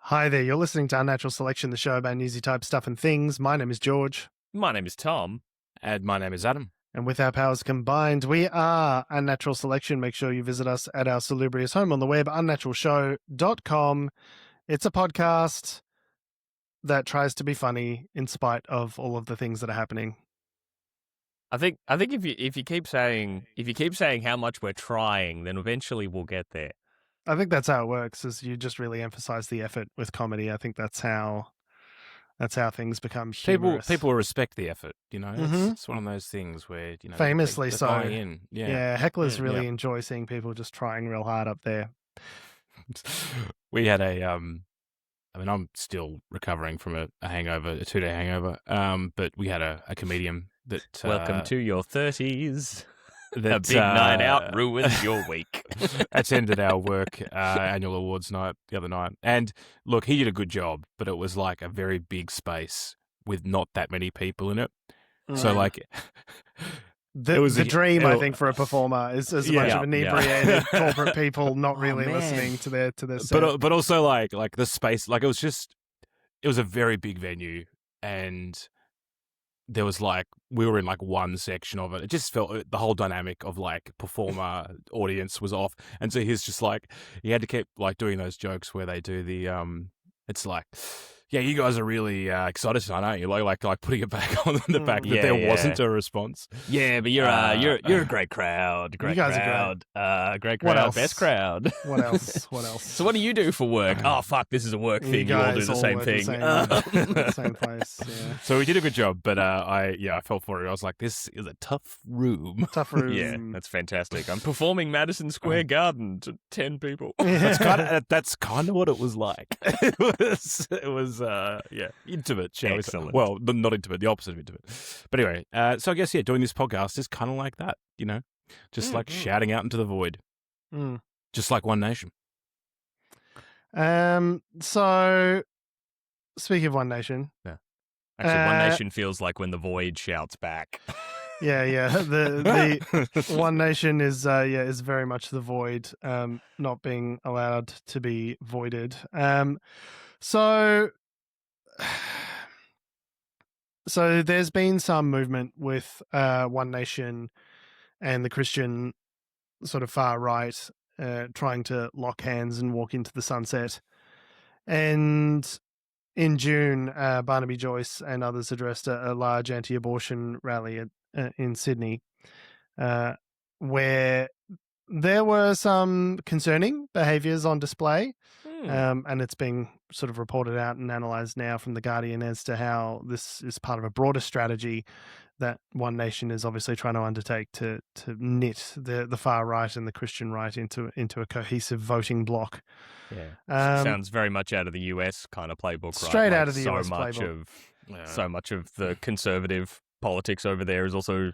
Hi there, you're listening to Unnatural Selection, the show about newsy type stuff and things. My name is George. My name is Tom. And my name is Adam. And with our powers combined, we are Unnatural Selection. Make sure you visit us at our salubrious home on the web, unnaturalshow.com. It's a podcast that tries to be funny in spite of all of the things that are happening. I think if you keep saying how much we're trying, then eventually we'll get there. I think that's how it works, is you just really emphasize the effort with comedy. I think that's how things become humorous. People respect the effort, you know. It's one of those things where, you know, famously they so. buy in. Yeah, hecklers really enjoy seeing people just trying real hard up there. We had I'm still recovering from a hangover, a 2-day hangover. But we had a comedian that Welcome to your 30s. A big night out ruins your week. Attended our work annual awards night the other night. And look, he did a good job, but it was like a very big space with not that many people in it. So like... The dream, I think, for a performer is a bunch of inebriated corporate people not really listening to their set. But also like the space, like it was a very big venue, and there was like, we were in like one section of it. It just felt, the whole dynamic of like performer audience was off. And so he's just like, he had to keep like doing those jokes where they do the, it's like, yeah, you guys are really excited tonight, aren't you? Like putting it back on the fact that there wasn't a response. Yeah, but you're a great crowd. Great you guys crowd. Are great crowd. What else? Best crowd. What else? So what do you do for work? Oh, fuck, this is a work thing. You all do the same thing. Same place, yeah. So we did a good job, but I felt for it. I was like, this is a tough room. Tough room. Yeah, that's fantastic. I'm performing Madison Square Garden to 10 people. That's kind of what it was like. It was intimate, shall we say. Well, not intimate, the opposite of intimate. But anyway, so I guess, doing this podcast is kind of like that, you know, just like shouting out into the void, just like One Nation. So, speaking of One Nation. Yeah. Actually, One Nation feels like when the void shouts back. Yeah. The One Nation is very much the void, not being allowed to be voided. So there's been some movement with One Nation and the Christian sort of far right trying to lock hands and walk into the sunset. And in June, Barnaby, Joyce and others addressed a large anti-abortion rally in Sydney, where there were some concerning behaviours on display. And it's being sort of reported out and analysed now from The Guardian as to how this is part of a broader strategy that One Nation is obviously trying to undertake to knit the far right and the Christian right into a cohesive voting bloc. Yeah, sounds very much out of the US kind of playbook, right? Straight out of the US playbook. So much of the conservative politics over there is also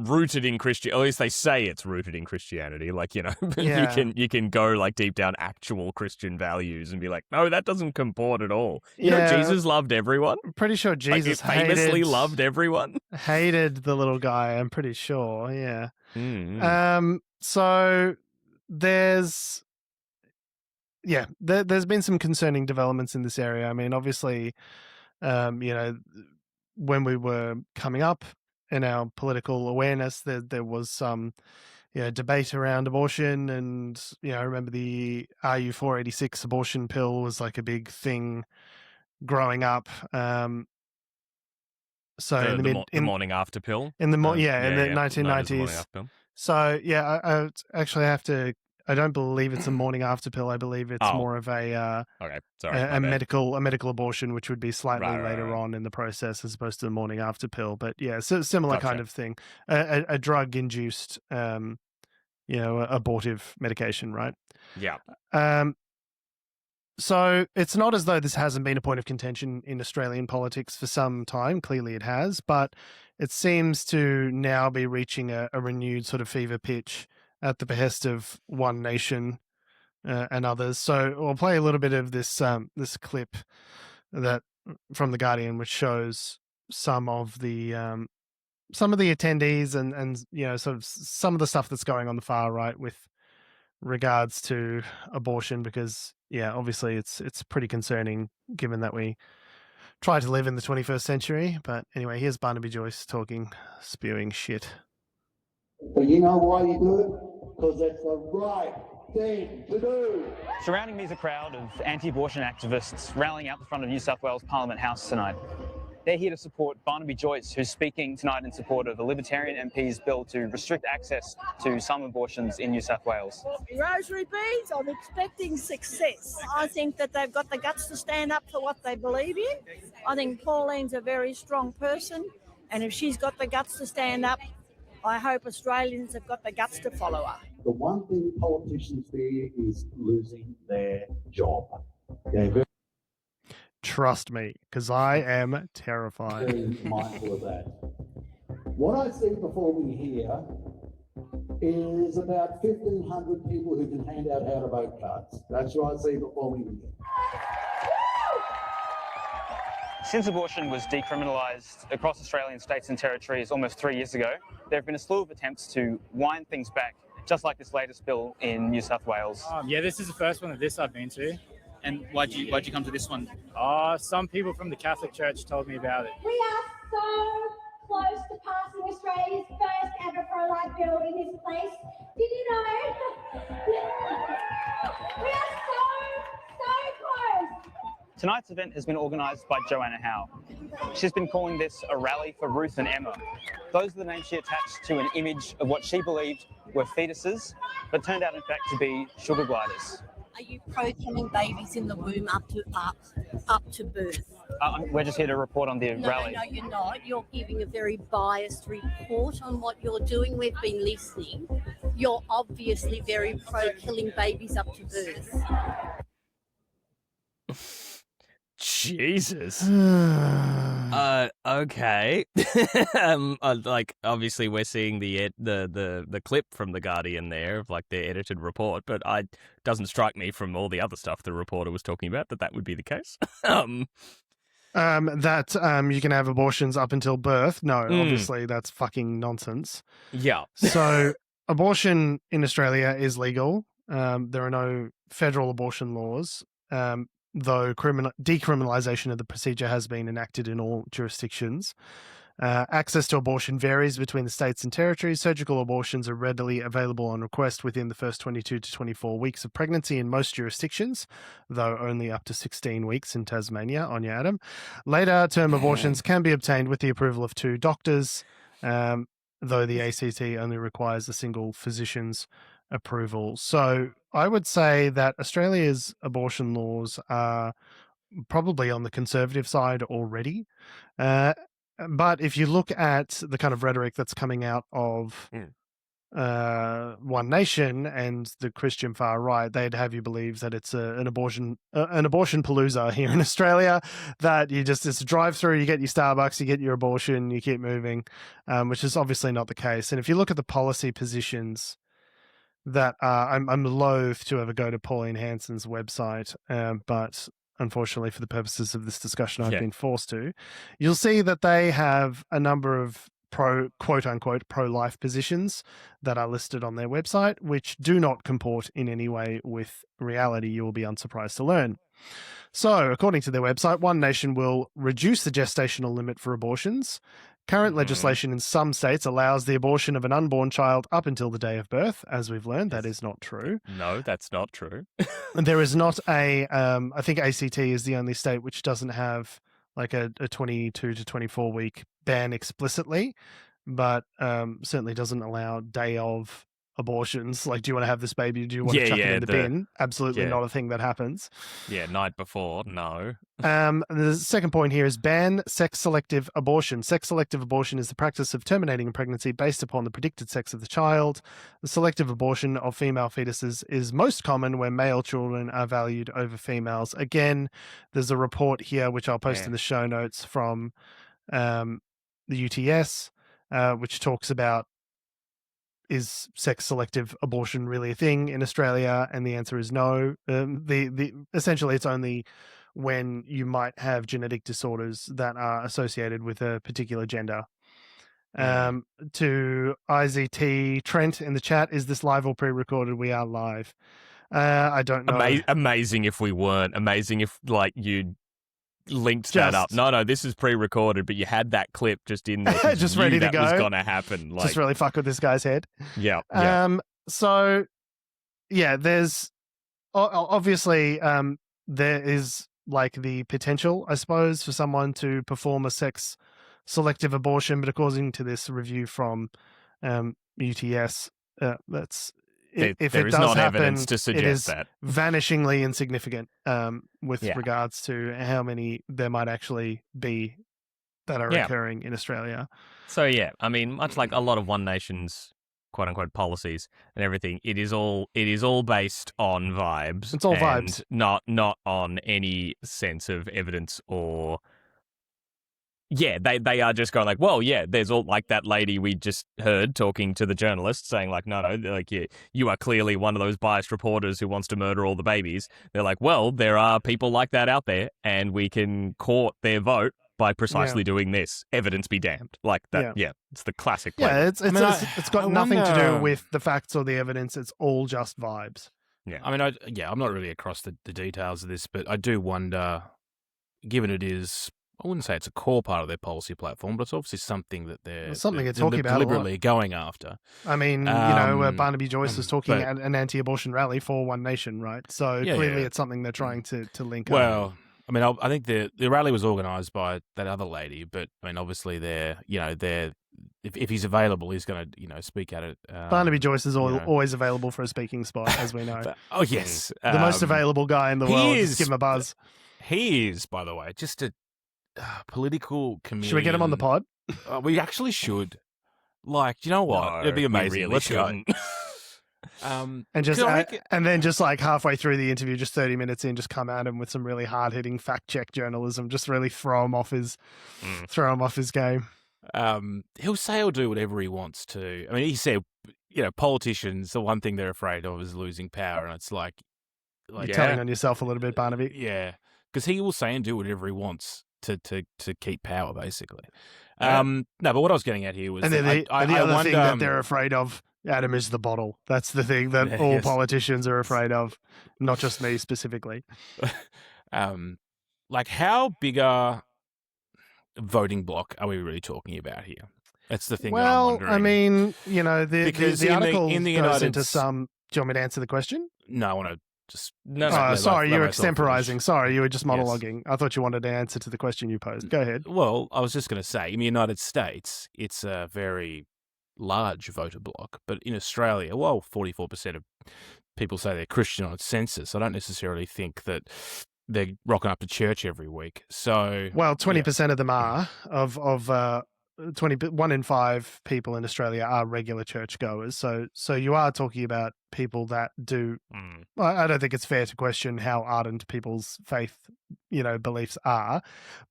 rooted in Christian, at least they say it's rooted in Christianity. Like, you know, you can go like deep down actual Christian values and be like, no, that doesn't comport at all. You know, Jesus loved everyone. I'm pretty sure Jesus famously loved everyone. Hated the little guy, I'm pretty sure. Yeah. So there's been some concerning developments in this area. I mean, obviously, you know, when we were coming up in our political awareness, there was some, debate around abortion, and I remember the RU 486 abortion pill was like a big thing growing up. So the morning after pill in the 1990s. So I actually have to. I don't believe it's a morning after pill. I believe it's more of a medical abortion, which would be slightly later on in the process as opposed to the morning after pill. But yeah, so similar kind of thing, a drug induced, abortive medication, right? Yeah. So it's not as though this hasn't been a point of contention in Australian politics for some time. Clearly it has, but it seems to now be reaching a renewed sort of fever pitch at the behest of One Nation and others. So we'll play a little bit of this this clip that from The Guardian, which shows some of the attendees and sort of some of the stuff that's going on the far right with regards to abortion, because obviously it's pretty concerning given that we try to live in the 21st century. But anyway, here's Barnaby Joyce talking, spewing shit. But you know why you do it? Because it's the right thing to do. Surrounding me is a crowd of anti-abortion activists rallying out the front of New South Wales Parliament House tonight. They're here to support Barnaby Joyce, who's speaking tonight in support of the Libertarian MP's bill to restrict access to some abortions in New South Wales. Rosary beads, I'm expecting success. I think that they've got the guts to stand up for what they believe in. I think Pauline's a very strong person, and if she's got the guts to stand up, I hope Australians have got the guts to follow her. The one thing politicians fear is losing their job. They're Trust me, because I am terrified. very mindful of that. What I see before me here is about 1,500 people who can hand out how to vote cards. That's what I see before me here. Since abortion was decriminalised across Australian states and territories almost 3 years ago, there have been a slew of attempts to wind things back, just like this latest bill in New South Wales. Yeah, this is the first one of this I've been to. And why'd you come to this one? Some people from the Catholic Church told me about it. We are so close to passing Australia's first ever pro-life bill in this place. Did you know? We are so close. Tonight's event has been organised by Joanna Howe. She's been calling this a rally for Ruth and Emma. Those are the names she attached to an image of what she believed were fetuses, but turned out in fact to be sugar gliders. Are you pro-killing babies in the womb up to birth? We're just here to report on the rally. No, you're not. You're giving a very biased report on what you're doing. We've been listening. You're obviously very pro-killing babies up to birth. Jesus. Okay. Like obviously we're seeing the clip from The Guardian there of like their edited report, but doesn't strike me from all the other stuff the reporter was talking about that would be the case. That you can have abortions up until birth. No, obviously that's fucking nonsense. Yeah. So abortion in Australia is legal. There are no federal abortion laws. Though decriminalisation of the procedure has been enacted in all jurisdictions. Access to abortion varies between the states and territories. Surgical abortions are readily available on request within the first 22 to 24 weeks of pregnancy in most jurisdictions, though only up to 16 weeks in Tasmania. On your Adam. Later term abortions can be obtained with the approval of 2 doctors, though the ACT only requires a single physician's approval. So I would say that Australia's abortion laws are probably on the conservative side already. But if you look at the kind of rhetoric that's coming out of One Nation and the Christian far right, they'd have you believe that it's an abortion palooza here in Australia, that it's a drive-through, you get your Starbucks, you get your abortion, you keep moving, which is obviously not the case. And if you look at the policy positions that I'm loath to ever go to Pauline Hanson's website, but unfortunately for the purposes of this discussion, I've been forced to. You'll see that they have a number of quote-unquote pro-life positions that are listed on their website, which do not comport in any way with reality, you will be unsurprised to learn. So, according to their website, One Nation will reduce the gestational limit for abortions. Current legislation in some states allows the abortion of an unborn child up until the day of birth. As we've learned, that is not true. No, that's not true. There is not I think ACT is the only state which doesn't have like a 22 to 24 week ban explicitly, but certainly doesn't allow day of abortions. Like, do you want to have this baby? Do you want to chuck it in the bin? Absolutely not a thing that happens. Yeah, night before, no. The second point here is ban sex-selective abortion. Sex-selective abortion is the practice of terminating a pregnancy based upon the predicted sex of the child. The selective abortion of female fetuses is most common where male children are valued over females. Again, there's a report here, which I'll post in the show notes from the UTS, which talks about, is sex-selective abortion really a thing in Australia? And the answer is no. Essentially, it's only when you might have genetic disorders that are associated with a particular gender. To IZT Trent in the chat, is this live or pre-recorded? We are live. I don't know. Amazing if we weren't. Amazing if you linked that up. No, this is pre-recorded, but you had that clip just in there, just ready to go. Was gonna happen. Just really fuck with this guy's head. Yeah. So, yeah, there's obviously there is the potential, I suppose, for someone to perform a sex selective abortion, but according to this review from UTS, that's if there it is does not happen, evidence to suggest it is that. vanishingly insignificant with regards to how many there might actually be that are occurring in Australia. So yeah, I mean, much like a lot of One Nation's quote unquote policies and everything, it is all based on vibes. It's all and vibes, not on any sense of evidence or. Yeah, they are just going well, yeah, there's all that lady we just heard talking to the journalist saying no, you are clearly one of those biased reporters who wants to murder all the babies. They're well, there are people like that out there and we can court their vote by precisely doing this. Evidence be damned. It's the classic way. Yeah, it's got nothing to do with the facts or the evidence. It's all just vibes. Yeah. I mean, I'm not really across the details of this, but I do wonder, given it is, I wouldn't say it's a core part of their policy platform, but it's obviously something that they're talking about deliberately going after. I mean, Barnaby Joyce was talking at an anti-abortion rally for One Nation, right? So clearly it's something they're trying to link up. Well, I mean, I think the rally was organised by that other lady, but I mean, obviously if he's available, he's going to speak at it. Barnaby Joyce is always available for a speaking spot, as we know. Oh yes, the most available guy in the world. Just give him a buzz. He is, by the way, just a political comedian. Should we get him on the pod? We actually should. You know what? No, it'd be amazing. Really Let's shouldn't. go. And then just halfway through the interview, just 30 minutes in, just come at him with some really hard hitting fact check journalism. Just really throw him off his game. He'll say he'll do whatever he wants to. I mean, he said, politicians, the one thing they're afraid of is losing power, and it's you're telling on yourself a little bit, Barnaby. Yeah, because he will say and do whatever he wants to keep power, basically. No, but what I was getting at here was, and then the other thing that they're afraid of, Adam, is the bottle. That's the thing that all politicians are afraid of, not just me specifically. How big a voting block are we really talking about here? That's the thing. Well, that I'm I mean, the article goes into some. Do you want me to answer the question? No, I want to just. No, sorry, you were extemporizing. Sorry, you were just monologuing. Yes. I thought you wanted an answer to the question you posed. Go ahead. Well, I was just going to say, in the United States, it's a very large voter block, but in Australia, 44% of people say they're Christian on its census. I don't necessarily think that they're rocking up to church every week. So, 20% of them are of 1 in 5 people in Australia are regular churchgoers. So you are talking about people that do. I don't think it's fair to question how ardent people's faith, beliefs are,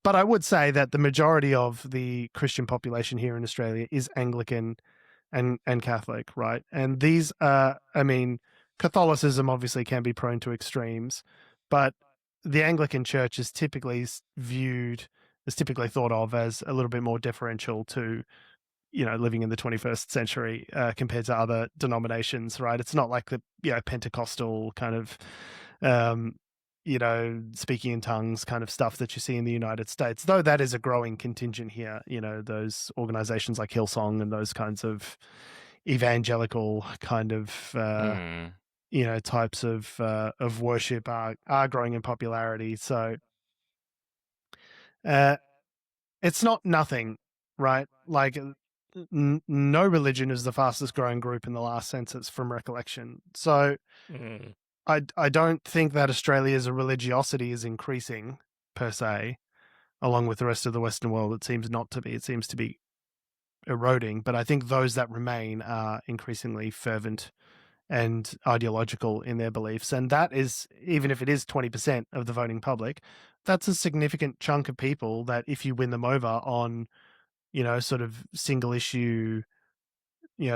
but I would say that the majority of the Christian population here in Australia is Anglican and Catholic, right? And these Catholicism obviously can be prone to extremes, but the Anglican Church is typically thought of as a little bit more deferential to, living in the 21st century compared to other denominations, right? It's not like the, Pentecostal kind of, speaking in tongues kind of stuff that you see in the United States, though that is a growing contingent here. Those organizations like Hillsong and those kinds of evangelical kind of, types of worship are growing in popularity. So, it's not nothing, right? No religion is the fastest growing group in the last census from recollection. So I don't think that Australia's religiosity is increasing per se, along with the rest of the Western world. It seems not to be. It seems to be eroding. But I think those that remain are increasingly fervent and ideological in their beliefs. And that is, even if it is 20% of the voting public, that's a significant chunk of people that if you win them over on, sort of single issue,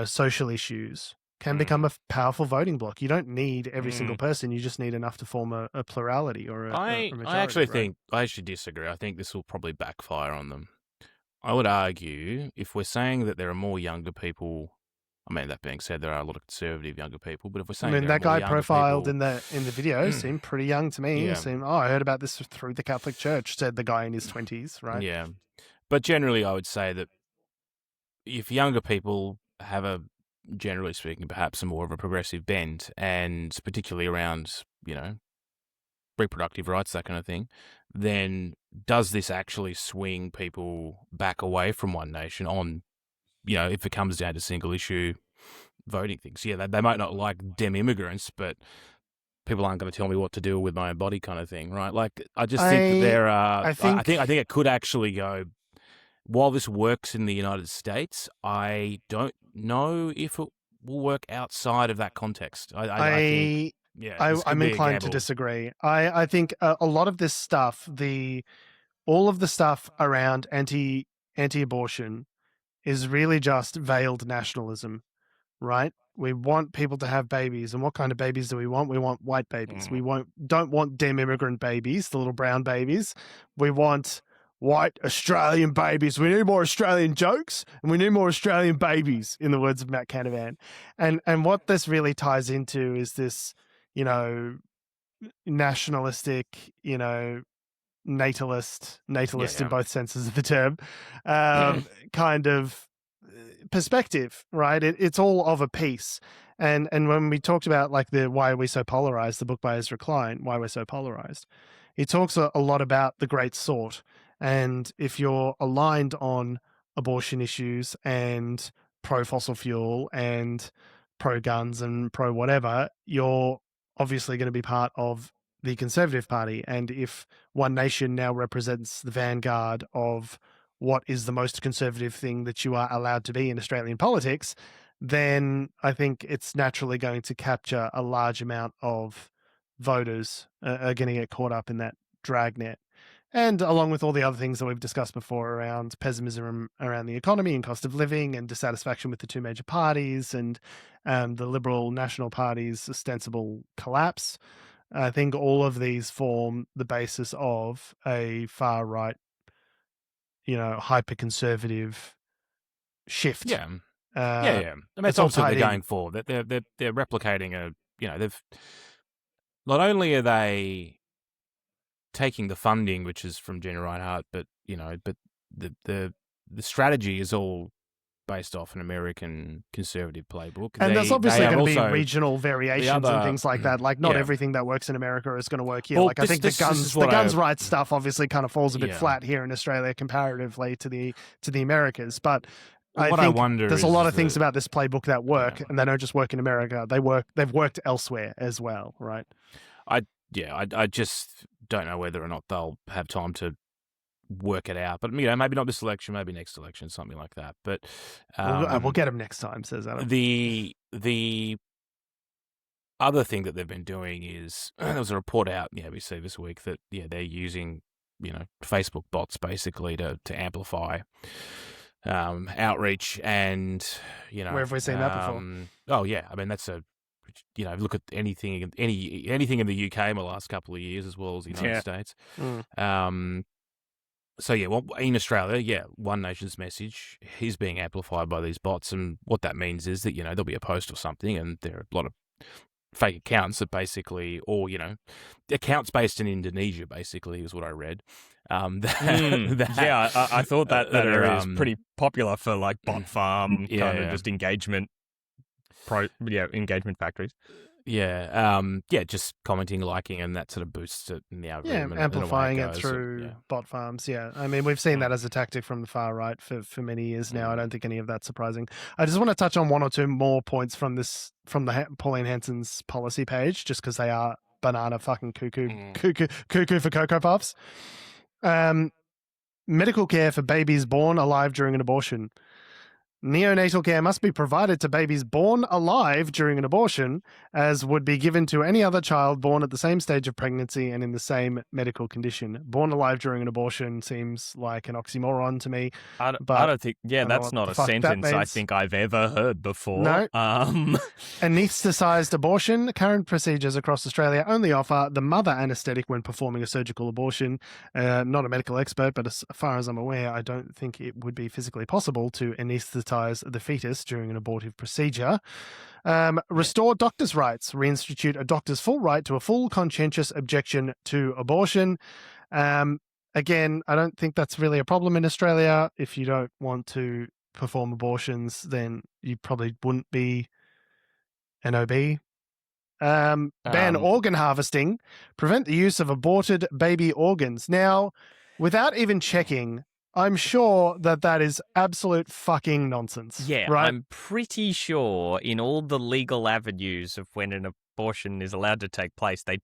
social issues, can become a powerful voting block. You don't need every single person. You just need enough to form a plurality or a majority. I actually think, I actually disagree. I think this will probably backfire on them. I would argue if we're saying that there are more younger people, I mean, that being said, there are a lot of conservative younger people, but if we're saying that guy profiled people, in the video seemed pretty young to me. Yeah. Seemed, I heard about this through the Catholic Church, said the guy in his 20s, right? Yeah. But generally, I would say that if younger people have generally speaking, perhaps a more of a progressive bent, and particularly around, reproductive rights, that kind of thing, then does this actually swing people back away from One Nation on, if it comes down to single issue voting things? Yeah, they might not like dem immigrants, but people aren't going to tell me what to do with my own body, kind of thing, right? Like, I just think that there are. I think it could actually go. While this works in the United States, I don't know if it will work outside of that context. I think, I'm inclined to disagree. I think a lot of this stuff, all of the stuff around anti-abortion, is really just veiled nationalism, right? We want people to have babies, and what kind of babies do we want? We want white babies. We don't want dem immigrant babies, the little brown babies. We want white Australian babies. We need more Australian jokes, and we need more Australian babies, in the words of Matt Canavan. And what this really ties into is this, nationalistic, natalist in both senses of the term, kind of perspective, right? It's all of a piece. And when we talked about like the Why Are We So Polarized, the book by Ezra Klein, Why We're So Polarized, he talks a lot about the great sort. And if you're aligned on abortion issues and pro-fossil fuel and pro-guns and pro-whatever, you're obviously going to be part of the Conservative Party. And if One Nation now represents the vanguard of what is the most conservative thing that you are allowed to be in Australian politics, then I think it's naturally going to capture a large amount of voters are going to get caught up in that dragnet. And along with all the other things that we've discussed before around pessimism around the economy and cost of living and dissatisfaction with the two major parties and the Liberal National Party's ostensible collapse, I think all of these form the basis of a far-right, hyper-conservative shift. Yeah. I mean, it's also what they're going for. They're replicating they've not only are they taking the funding, which is from Gina Reinhardt, but the strategy is all based off an American conservative playbook. And there's obviously going to be regional variations and things like that. Like not everything that works in America is going to work here. Well, like I think the guns rights stuff obviously kind of falls a bit flat here in Australia comparatively to the Americas. But I think there's a lot of things about this playbook that work, and they don't just work in America. They've worked elsewhere as well, right? I just don't know whether or not they'll have time to work it out. But maybe not this election, maybe next election, something like that. But we'll get them next time, says Adam. The other thing that they've been doing is there was a report out in the ABC this week that they're using Facebook bots basically to amplify outreach, and where have we seen that before? Oh yeah, I mean that's look at anything in the UK in the last couple of years as well as the United States. So in Australia, One Nation's message is being amplified by these bots, and what that means is that there'll be a post or something, and there are a lot of fake accounts that basically, or accounts based in Indonesia, basically, is what I read. I thought that area is pretty popular for like bot farm kind of just engagement. Engagement factories. Just commenting, liking, and that sort of boosts it in the algorithm. Amplifying it through bot farms. I mean, we've seen that as a tactic from the far right for many years now. I don't think any of that's surprising. I just want to touch on one or two more points from the Pauline Hanson's policy page, just because they are banana fucking cuckoo for Cocoa Puffs. Medical care for babies born alive during an abortion. Neonatal care must be provided to babies born alive during an abortion, as would be given to any other child born at the same stage of pregnancy and in the same medical condition. Born alive during an abortion seems like an oxymoron to me. I don't think, that's not a sentence I means. think I've ever heard before. No. Anesthetized abortion. Current procedures across Australia only offer the mother anaesthetic when performing a surgical abortion. Not a medical expert, but as far as I'm aware, I don't think it would be physically possible to anesthetize the fetus during an abortive procedure. Restore doctors' rights. Reinstitute a doctor's full right to a full conscientious objection to abortion. Again, I don't think that's really a problem in Australia. If you don't want to perform abortions, then you probably wouldn't be an OB. Ban organ harvesting. Prevent the use of aborted baby organs. Now, without even checking, I'm sure that is absolute fucking nonsense. Yeah, right? I'm pretty sure in all the legal avenues of when an abortion is allowed to take place, the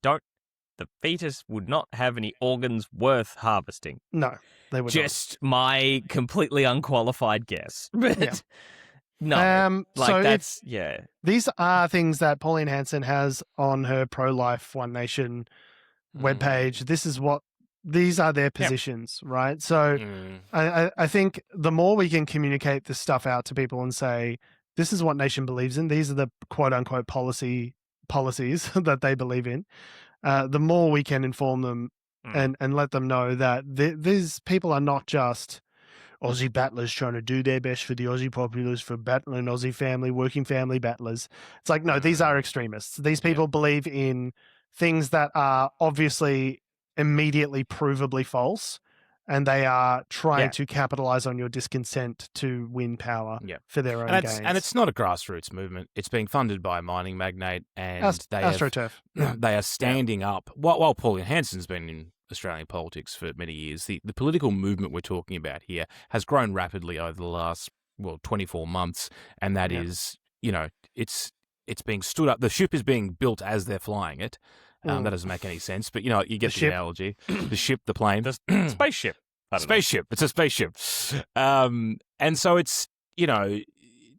fetus would not have any organs worth harvesting. No, they would Just my completely unqualified guess. But no, These are things that Pauline Hanson has on her pro-life One Nation webpage. These are their positions, right? So I think the more we can communicate this stuff out to people and say, this is what Nation believes in, these are the quote-unquote policies that they believe in, the more we can inform them and let them know that these people are not just Aussie battlers trying to do their best for the Aussie populace, for battling Aussie family, working family battlers. It's like, no, these are extremists. These people believe in things that are obviously immediately provably false, and they are trying to capitalize on your discontent to win power for their own gains. And it's not a grassroots movement. It's being funded by a mining magnate, and AstroTurf. They are standing up. While Pauline Hanson's been in Australian politics for many years, the political movement we're talking about here has grown rapidly over the last 24 months, and that is, it's being stood up. The ship is being built as they're flying it. That doesn't make any sense, but you get the analogy. The ship, the plane. The spaceship. Spaceship. It's a spaceship. And so it's,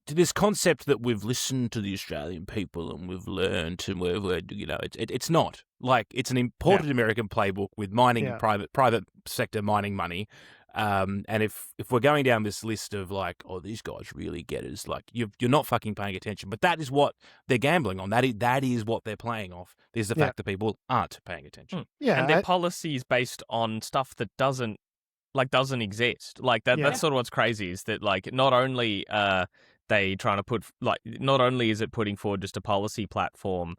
this concept that we've listened to the Australian people and we've learned to, it's not. Like, it's an imported American playbook with mining, private sector mining money. And if we're going down this list of like, oh, these guys really get it, it's like you're not fucking paying attention. But that is what they're gambling on. That is what they're playing off. There's the fact that people aren't paying attention. And their policy is based on stuff that doesn't exist. Like that's sort of what's crazy is that like not only they trying to put not only is it putting forward just a policy platform.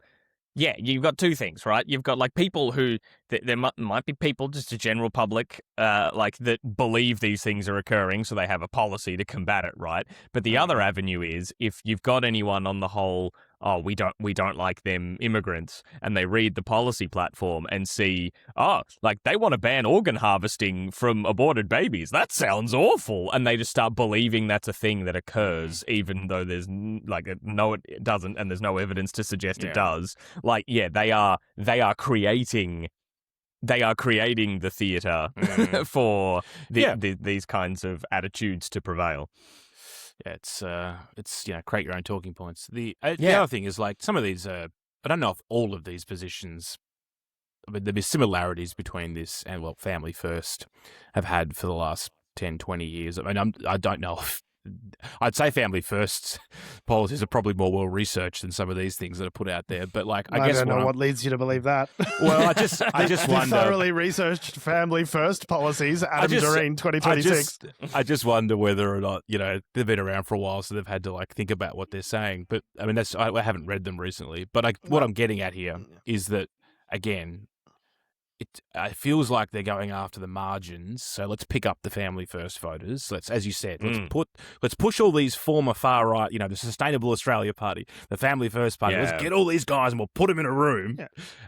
Yeah, you've got two things, right? You've got like people who there might be people, just a general public, like that believe these things are occurring, so they have a policy to combat it, right? But the other avenue is if you've got anyone on the whole, oh, we don't like them immigrants, and they read the policy platform and see, oh, like they want to ban organ harvesting from aborted babies. That sounds awful, and they just start believing that's a thing that occurs, even though there's no, it doesn't, and there's no evidence to suggest it does. Like, they are creating the theater for these kinds of attitudes to prevail. Yeah, it's create your own talking points. The other thing is like some of these. I don't know if all of these positions. I mean, there'll be similarities between this and Family First have had for the last 10, 20 years. I mean, I don't know if. I'd say Family First's policies are probably more well researched than some of these things that are put out there. But like, I guess don't know what leads you to believe that. Well, I just wonder. Thoroughly researched Family First policies. Adam Direen, 2026. I just wonder whether or not they've been around for a while, so they've had to like think about what they're saying. But I mean, I haven't read them recently. But what I'm getting at here is that again. It feels like they're going after the margins. So let's pick up the Family First voters. Let's, as you said, let's push all these former far right, the Sustainable Australia Party, the Family First Party. Let's get all these guys and we'll put them in a room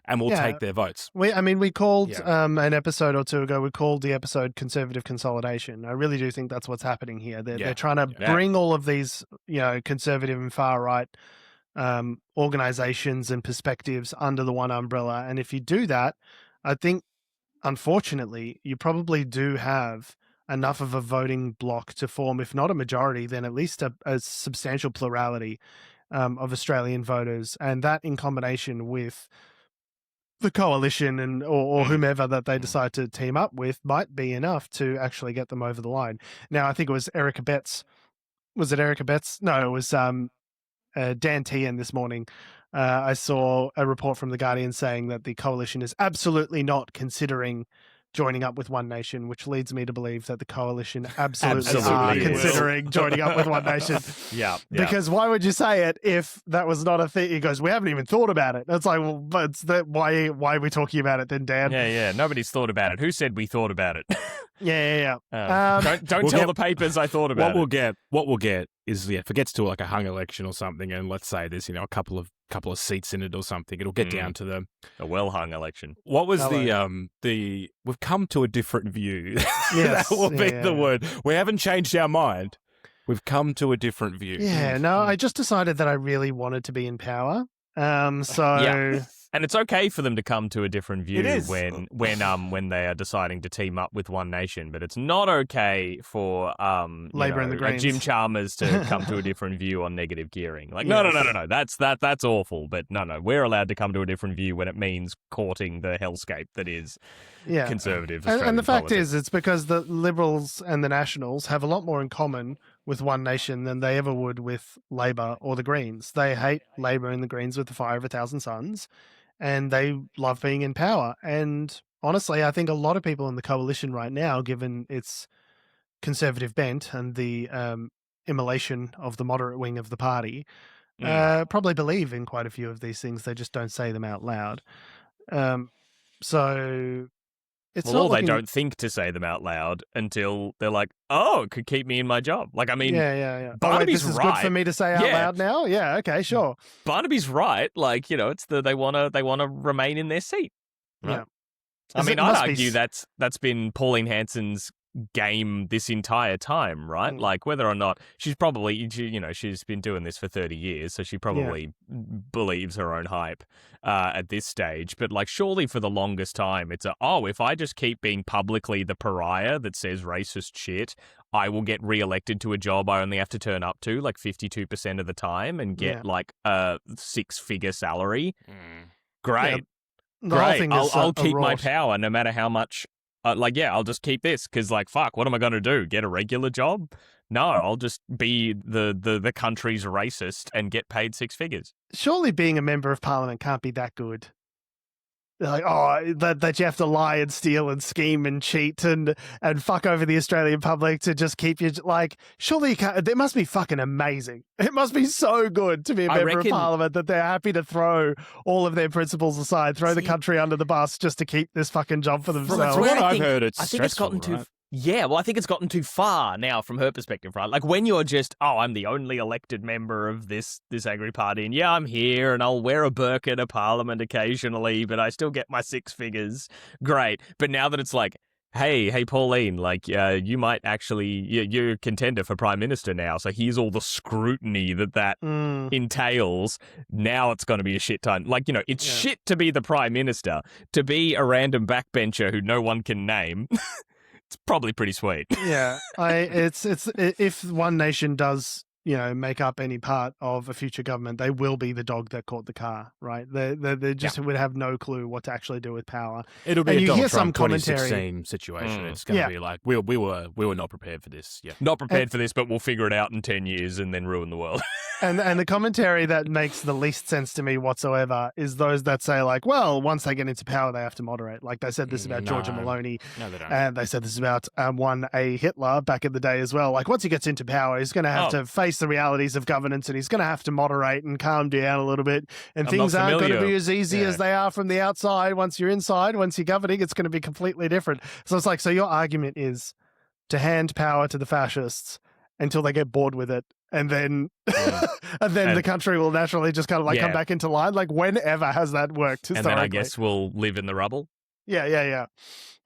and we'll take their votes. We called an episode or two ago. We called the episode "Conservative Consolidation." I really do think that's what's happening here. They're trying to bring all of these, conservative and far right organizations and perspectives under the one umbrella. And if you do that, I think, unfortunately, you probably do have enough of a voting bloc to form, if not a majority, then at least a substantial plurality of Australian voters. And that in combination with the coalition and or whomever that they decide to team up with might be enough to actually get them over the line. Now, I think it was Erica Betts. Was it Erica Betts? No, it was Dan Tehan this morning. I saw a report from The Guardian saying that the coalition is absolutely not considering joining up with One Nation, which leads me to believe that the coalition absolutely are considering joining up with One Nation. Yeah. Because why would you say it if that was not a thing? He goes, we haven't even thought about it. It's like, well, but why are we talking about it then, Dan? Yeah. Nobody's thought about it. Who said we thought about it? Yeah. Don't tell the papers I thought about it. What we'll get is, if it gets to like a hung election or something, and let's say there's, a couple of seats in it or something, it'll get down to a well-hung election. What was we've come to a different view. Yes, that will be the word. We haven't changed our mind. We've come to a different view. Yeah, no, I just decided that I really wanted to be in power. And it's okay for them to come to a different view when they are deciding to team up with One Nation, but it's not okay for Labor and the Greens, Jim Chalmers to come to a different view on negative gearing. Like no, that's awful. But no, we're allowed to come to a different view when it means courting the hellscape that is conservative Australian and the fact politics. is, it's because the Liberals and the Nationals have a lot more in common with One Nation than they ever would with Labor or the Greens. They hate Labor and the Greens with the fire of 1,000 suns, and they love being in power. And honestly, I think a lot of people in the coalition right now, given its conservative bent and the immolation of the moderate wing of the party, probably believe in quite a few of these things. They just don't say them out loud. So it's not they don't think to say them out loud until they're like, oh, it could keep me in my job. Like, I mean, Barnaby's this is right. good for me to say out loud now? Yeah, okay, sure. Barnaby's right. Like, it's they want to remain in their seat. Right? Yeah. I mean, I'd argue that's been Pauline Hanson's game this entire time, right? Like, whether or not she's been doing this for 30 years, so she probably believes her own hype at this stage. But like, surely for the longest time, it's if I just keep being publicly the pariah that says racist shit, I will get reelected to a job I only have to turn up to like 52% of the time and get like a 6-figure salary. Great. Great. I'll keep my power no matter how much. I'll just keep this because, like, fuck, what am I going to do? Get a regular job? No, I'll just be the country's racist and get paid 6 figures. Surely being a member of parliament can't be that good. Like, that you have to lie and steal and scheme and cheat and fuck over the Australian public to just keep you, like, surely you can't. It must be fucking amazing. It must be so good to be a member of parliament that they're happy to throw all of their principles aside, throw the country under the bus just to keep this fucking job for themselves. From what I've heard, it's I think stressful, it's gotten right? I think it's gotten too far now from her perspective, right? Like, when you're just, I'm the only elected member of this Agri party, and I'm here, and I'll wear a burqa to parliament occasionally, but I still get my 6 figures. Great. But now that it's like, hey, Pauline, like, you might actually, you're a contender for Prime Minister now, so here's all the scrutiny that entails. Now it's going to be a shit ton. Like, it's shit to be the Prime Minister, to be a random backbencher who no one can name. It's probably pretty sweet. Yeah, it's if One Nation does make up any part of a future government, they will be the dog that caught the car, right? They just would have no clue what to actually do with power. It'll be and a Donald Trump commentary. 2016 situation. It's going to be like, we were not prepared for this. Yeah, not prepared for this, but we'll figure it out in 10 years and then ruin the world. And the commentary that makes the least sense to me whatsoever is those that say, like, well, once they get into power, they have to moderate. Like, they said this about Georgia Maloney. No, they don't. And they said this about A. Hitler back in the day as well. Like, once he gets into power, he's going to have to face the realities of governance, and he's going to have to moderate and calm down a little bit. And things aren't going to be as easy as they are from the outside. Once you're inside, once you're governing, it's going to be completely different. So it's like, so your argument is to hand power to the fascists until they get bored with it. And then, and the country will naturally just kind of like come back into line. Like, whenever has that worked historically? And then I guess we'll live in the rubble. Yeah.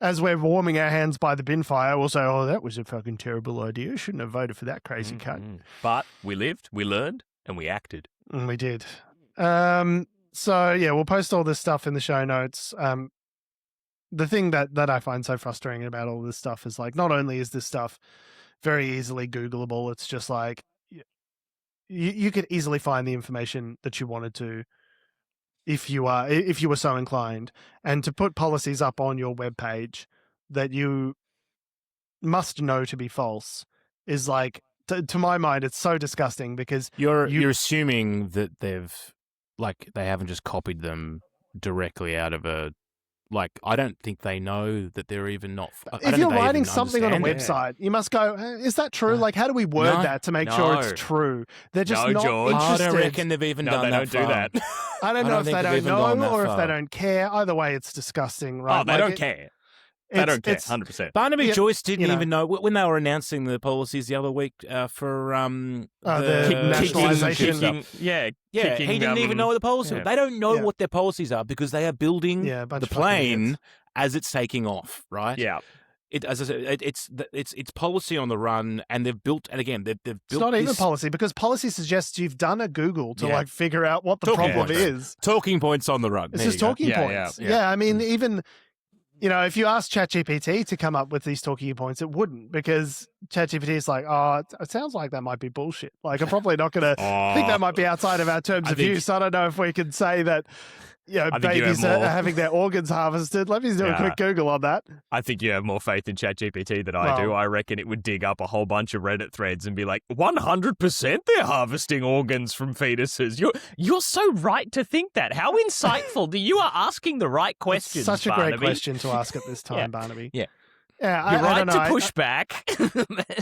As we're warming our hands by the bin fire, we'll say, oh, that was a fucking terrible idea. Shouldn't have voted for that crazy cunt. But we lived, we learned, and we acted. And we did. So, we'll post all this stuff in the show notes. the thing that I find so frustrating about all this stuff is like, not only is this stuff very easily Googleable, it's just like you could easily find the information that you wanted to if you were so inclined, and to put policies up on your webpage that you must know to be false is like, to my mind, it's so disgusting, because you're assuming that they haven't just copied them directly out of a. Like, I don't think they know that they're even not. If you're writing something on a website, you must go, is that true? Like, how do we word that to make sure it's true? They're just not George. interested. I don't reckon they've even done that. They don't do that. I don't know if they don't know or if they don't care. Either way, it's disgusting, right? Oh, they don't care. They don't care, 100%. Barnaby Joyce didn't even know when they were announcing the policies the other week for the nationalisation. He didn't even know what the policy was. They don't know what their policies are because they are building the plane as it's taking off, right? Yeah. As I said, it's policy on the run, and they've built. And again, they've built. It's not even policy, because policy suggests you've done a Google to like figure out what the problem is. Talking points on the run. It's just talking points. Yeah, I mean, even. If you ask ChatGPT to come up with these talking points, it wouldn't, because ChatGPT is like, it sounds like that might be bullshit. Like, I'm probably not going to think that might be outside of our terms of use. I don't know if we can say that, babies are having their organs harvested. Let me do a quick Google on that. I think you have more faith in ChatGPT than I do. I reckon it would dig up a whole bunch of Reddit threads and be like, 100% they're harvesting organs from fetuses. You're so right to think that. How insightful. You are asking the right questions, Such a Barnaby. great question to ask at this time, Barnaby. Yeah. Yeah, You're right to push back.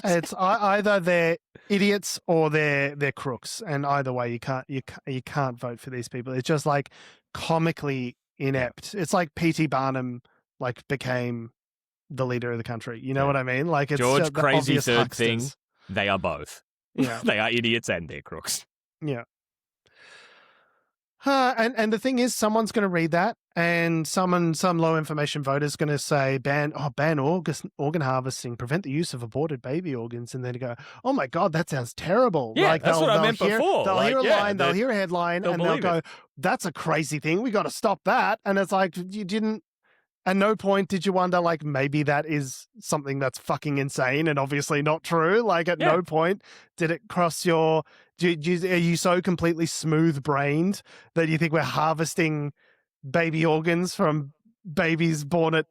It's either they're idiots or they're crooks, and either way, you can't vote for these people. It's just like comically inept. It's like P.T. Barnum became the leader of the country. You know what I mean? Like, it's George, the crazy obvious third hucksters. thing. They are both. Yeah, they are idiots and they're crooks. Yeah. And the thing is, someone's going to read that, and some low information voter is going to say ban organ harvesting, prevent the use of aborted baby organs, and then go, oh my god, that sounds terrible. Yeah, that's what I meant before. They'll hear a line, they'll hear a headline, and they'll go, that's a crazy thing. We got to stop that. And it's like, you didn't. At no point did you wonder, like, maybe that is something that's fucking insane and obviously not true. Like, at no point did it cross your. Are you so completely smooth-brained that you think we're harvesting baby organs from babies born at,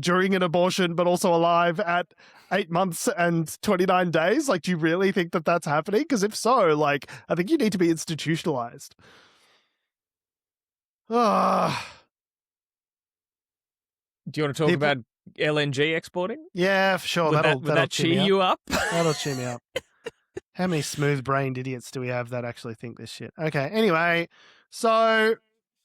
during an abortion, but also alive at 8 months and 29 days? Like, do you really think that that's happening? Because if so, like, I think you need to be institutionalized. Do you want to talk about LNG exporting? Yeah, for sure. Would that cheer you up? That'll cheer me up. How many smooth-brained idiots do we have that actually think this shit? Okay, anyway, so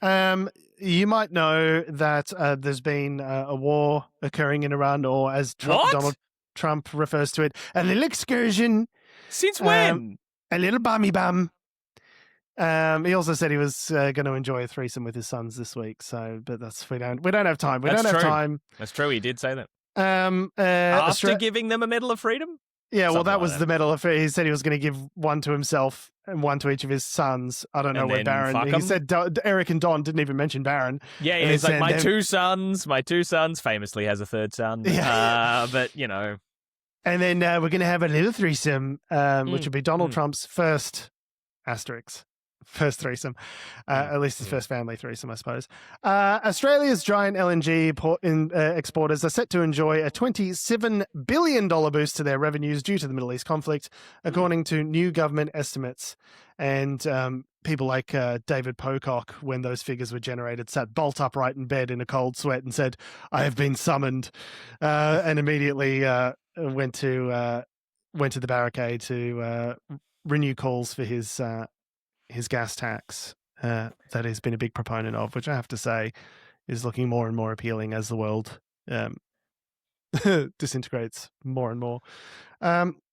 you might know that there's been a war occurring in Iran, or as Donald Trump refers to it, a little excursion. Since when? A little bummy bum. He also said he was going to enjoy a threesome with his sons this week. So, but we don't have time. We don't have time. That's true. He did say that. After giving them a Medal of Freedom. Yeah, well, that was the Medal of Freedom. He said he was going to give one to himself and one to each of his sons. I don't know where Barron. He said Eric and Don, didn't even mention Barron. Yeah, he's like, my two sons. Famously has a third son. But And then we're going to have a little threesome, which would be Donald Trump's first first threesome, at least his first family threesome, I suppose. Australia's giant LNG exporters are set to enjoy a $27 billion boost to their revenues due to the Middle East conflict, according to new government estimates. And people like David Pocock, when those figures were generated, sat bolt upright in bed in a cold sweat and said, I have been summoned, and immediately went to the barricade to renew calls for his gas tax that he's been a big proponent of, which I have to say is looking more and more appealing as the world disintegrates more and more.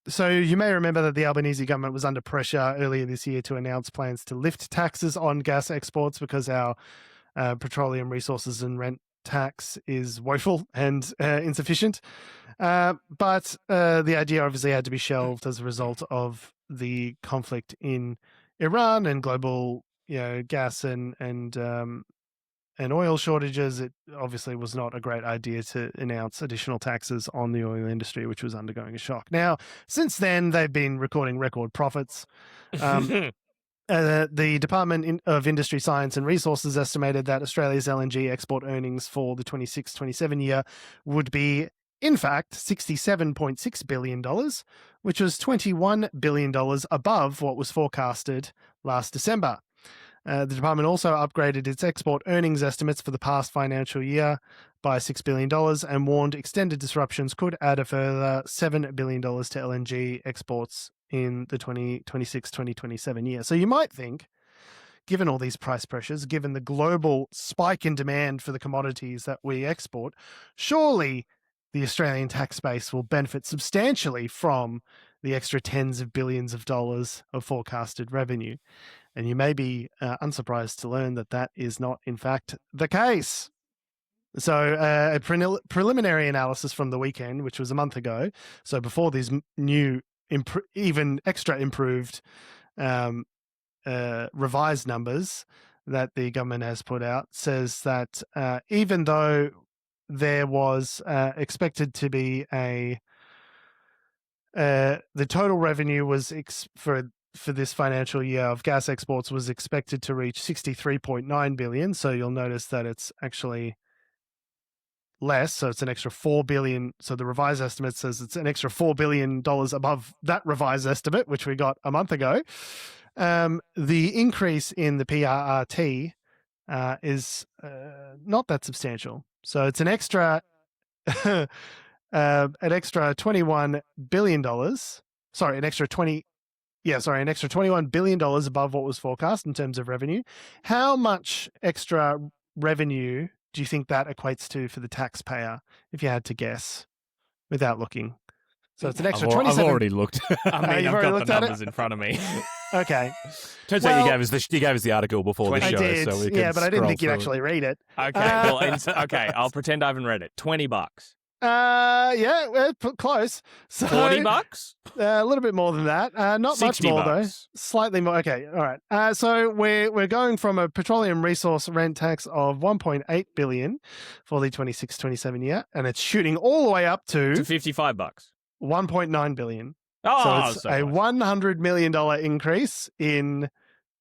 So you may remember that the Albanese government was under pressure earlier this year to announce plans to lift taxes on gas exports because our petroleum resources and rent tax is woeful and insufficient. But the idea obviously had to be shelved as a result of the conflict in Iran and global, gas and and oil shortages, it obviously was not a great idea to announce additional taxes on the oil industry, which was undergoing a shock. Now, since then, they've been recording record profits. The Department of Industry, Science and Resources estimated that Australia's LNG export earnings for the 26-27 year would be, in fact, $67.6 billion, which was $21 billion above what was forecasted last December. The department also upgraded its export earnings estimates for the past financial year by $6 billion and warned extended disruptions could add a further $7 billion to LNG exports in the 2026-2027 year. So you might think, given all these price pressures, given the global spike in demand for the commodities that we export, surely the Australian tax base will benefit substantially from the extra tens of billions of dollars of forecasted revenue. And you may be unsurprised to learn that that is not, in fact, the case. So a preliminary analysis from the weekend, which was a month ago, so before these new, even extra improved revised numbers that the government has put out, says that even though there was expected to be the total revenue was for this financial year of gas exports was expected to reach 63.9 billion. So you'll notice that it's actually less. So it's an extra $4 billion. So the revised estimate says it's an extra $4 billion above that revised estimate, which we got a month ago. The increase in the PRRT is not that substantial. So it's an extra $21 billion. Sorry, an extra $21 billion above what was forecast in terms of revenue. How much extra revenue do you think that equates to for the taxpayer, if you had to guess, without looking? So it's an extra 27. I've already looked. I've got the numbers in front of me. Okay. Turns out you gave us the article before the show. I did, so we but I didn't think you'd actually read it. Okay, okay, I'll pretend I haven't read it. $20. Close. So, $40? A little bit more than that. Not much more $60. though. Slightly more. Okay, all right. So we're going from a petroleum resource rent tax of 1.8 billion for the 26-27 year, and it's shooting all the way up to $55. 1.9 billion. Oh, so it's a $100 million increase in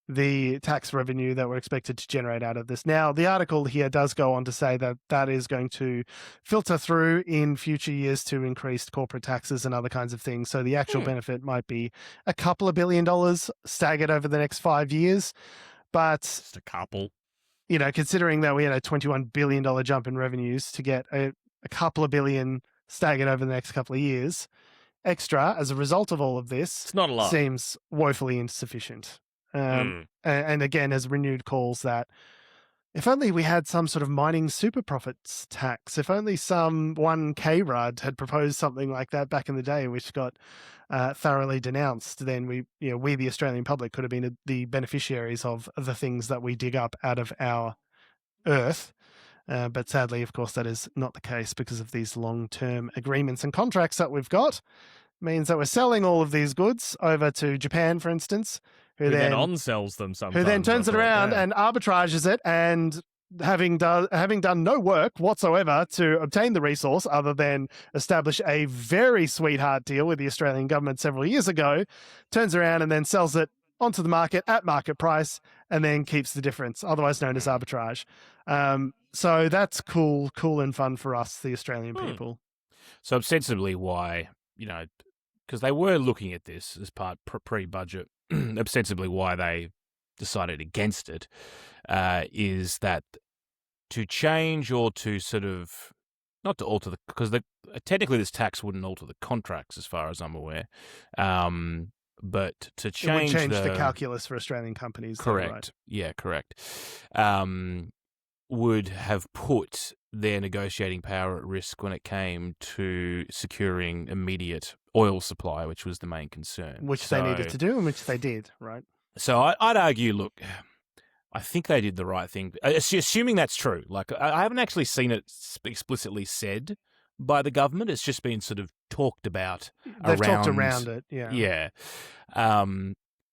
the tax revenue that we're expected to generate out of this. Now, the article here does go on to say that that is going to filter through in future years to increased corporate taxes and other kinds of things. So the actual benefit might be a couple of $1 billion staggered over the next 5 years. But just a couple. You know, considering that we had a $21 billion jump in revenues to get a couple of billion staggered over the next couple of years extra as a result of all of this, it's not a lot. Seems woefully insufficient. And again, has renewed calls that if only we had some sort of mining super profits tax, if only one KRUD had proposed something like that back in the day, which got thoroughly denounced, then we, the Australian public, could have been the beneficiaries of the things that we dig up out of our earth. But sadly, of course, that is not the case because of these long-term agreements and contracts that we've got. Means that we're selling all of these goods over to Japan, for instance, who then on-sells them sometimes. Who then turns it around and arbitrages it, and having done no work whatsoever to obtain the resource other than establish a very sweetheart deal with the Australian government several years ago, turns around and then sells it onto the market at market price and then keeps the difference, otherwise known as arbitrage. So that's cool and fun for us, the Australian people. So ostensibly why, because they were looking at this as part pre-budget, ostensibly why they decided against it is that to change or to sort of, not to alter because technically this tax wouldn't alter the contracts as far as I'm aware, but to change, it would change the calculus for Australian companies. Correct. Right? Yeah, correct. Would have put their negotiating power at risk when it came to securing immediate oil supply, which was the main concern. Which they needed to do and which they did, right? So I'd argue, look, I think they did the right thing. Assuming that's true. Like, I haven't actually seen it explicitly said by the government. It's just been sort of talked about They've talked around it, yeah. Yeah.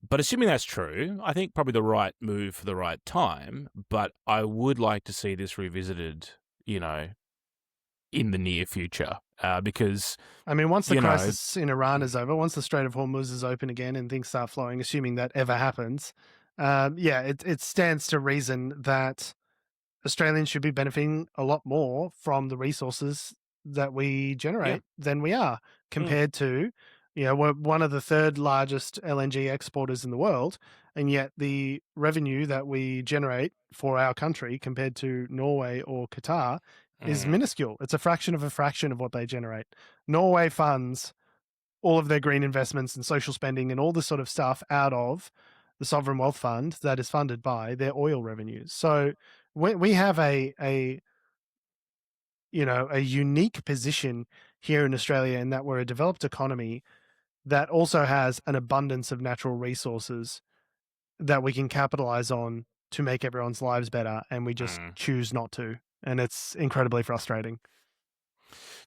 But assuming that's true, I think probably the right move for the right time. But I would like to see this revisited, in the near future, because I mean, once the crisis in Iran is over, once the Strait of Hormuz is open again and things start flowing, assuming that ever happens, it stands to reason that Australians should be benefiting a lot more from the resources that we generate than we are, compared to, we're one of the third largest LNG exporters in the world, and yet the revenue that we generate for our country compared to Norway or Qatar is minuscule. It's a fraction of what they generate. Norway funds all of their green investments and social spending and all this sort of stuff out of the sovereign wealth fund that is funded by their oil revenues. So we have a unique position here in Australia in that we're a developed economy that also has an abundance of natural resources that we can capitalize on to make everyone's lives better, and we just choose not to. And it's incredibly frustrating.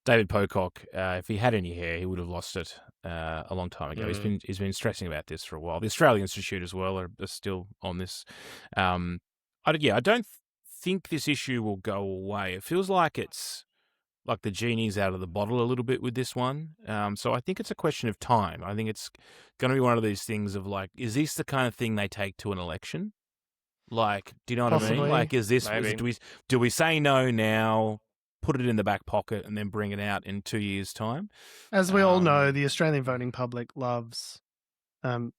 David Pocock, if he had any hair, he would have lost it a long time ago. He's been stressing about this for a while. The Australian Institute as well are still on this. I don't think this issue will go away. It feels like it's like the genie's out of the bottle a little bit with this one. So I think it's a question of time. I think it's going to be one of these things of like, is this the kind of thing they take to an election? Like, do you know what I mean? Like, is this, do we say no now, put it in the back pocket, and then bring it out in 2 years' time? As we all know, the Australian voting public loves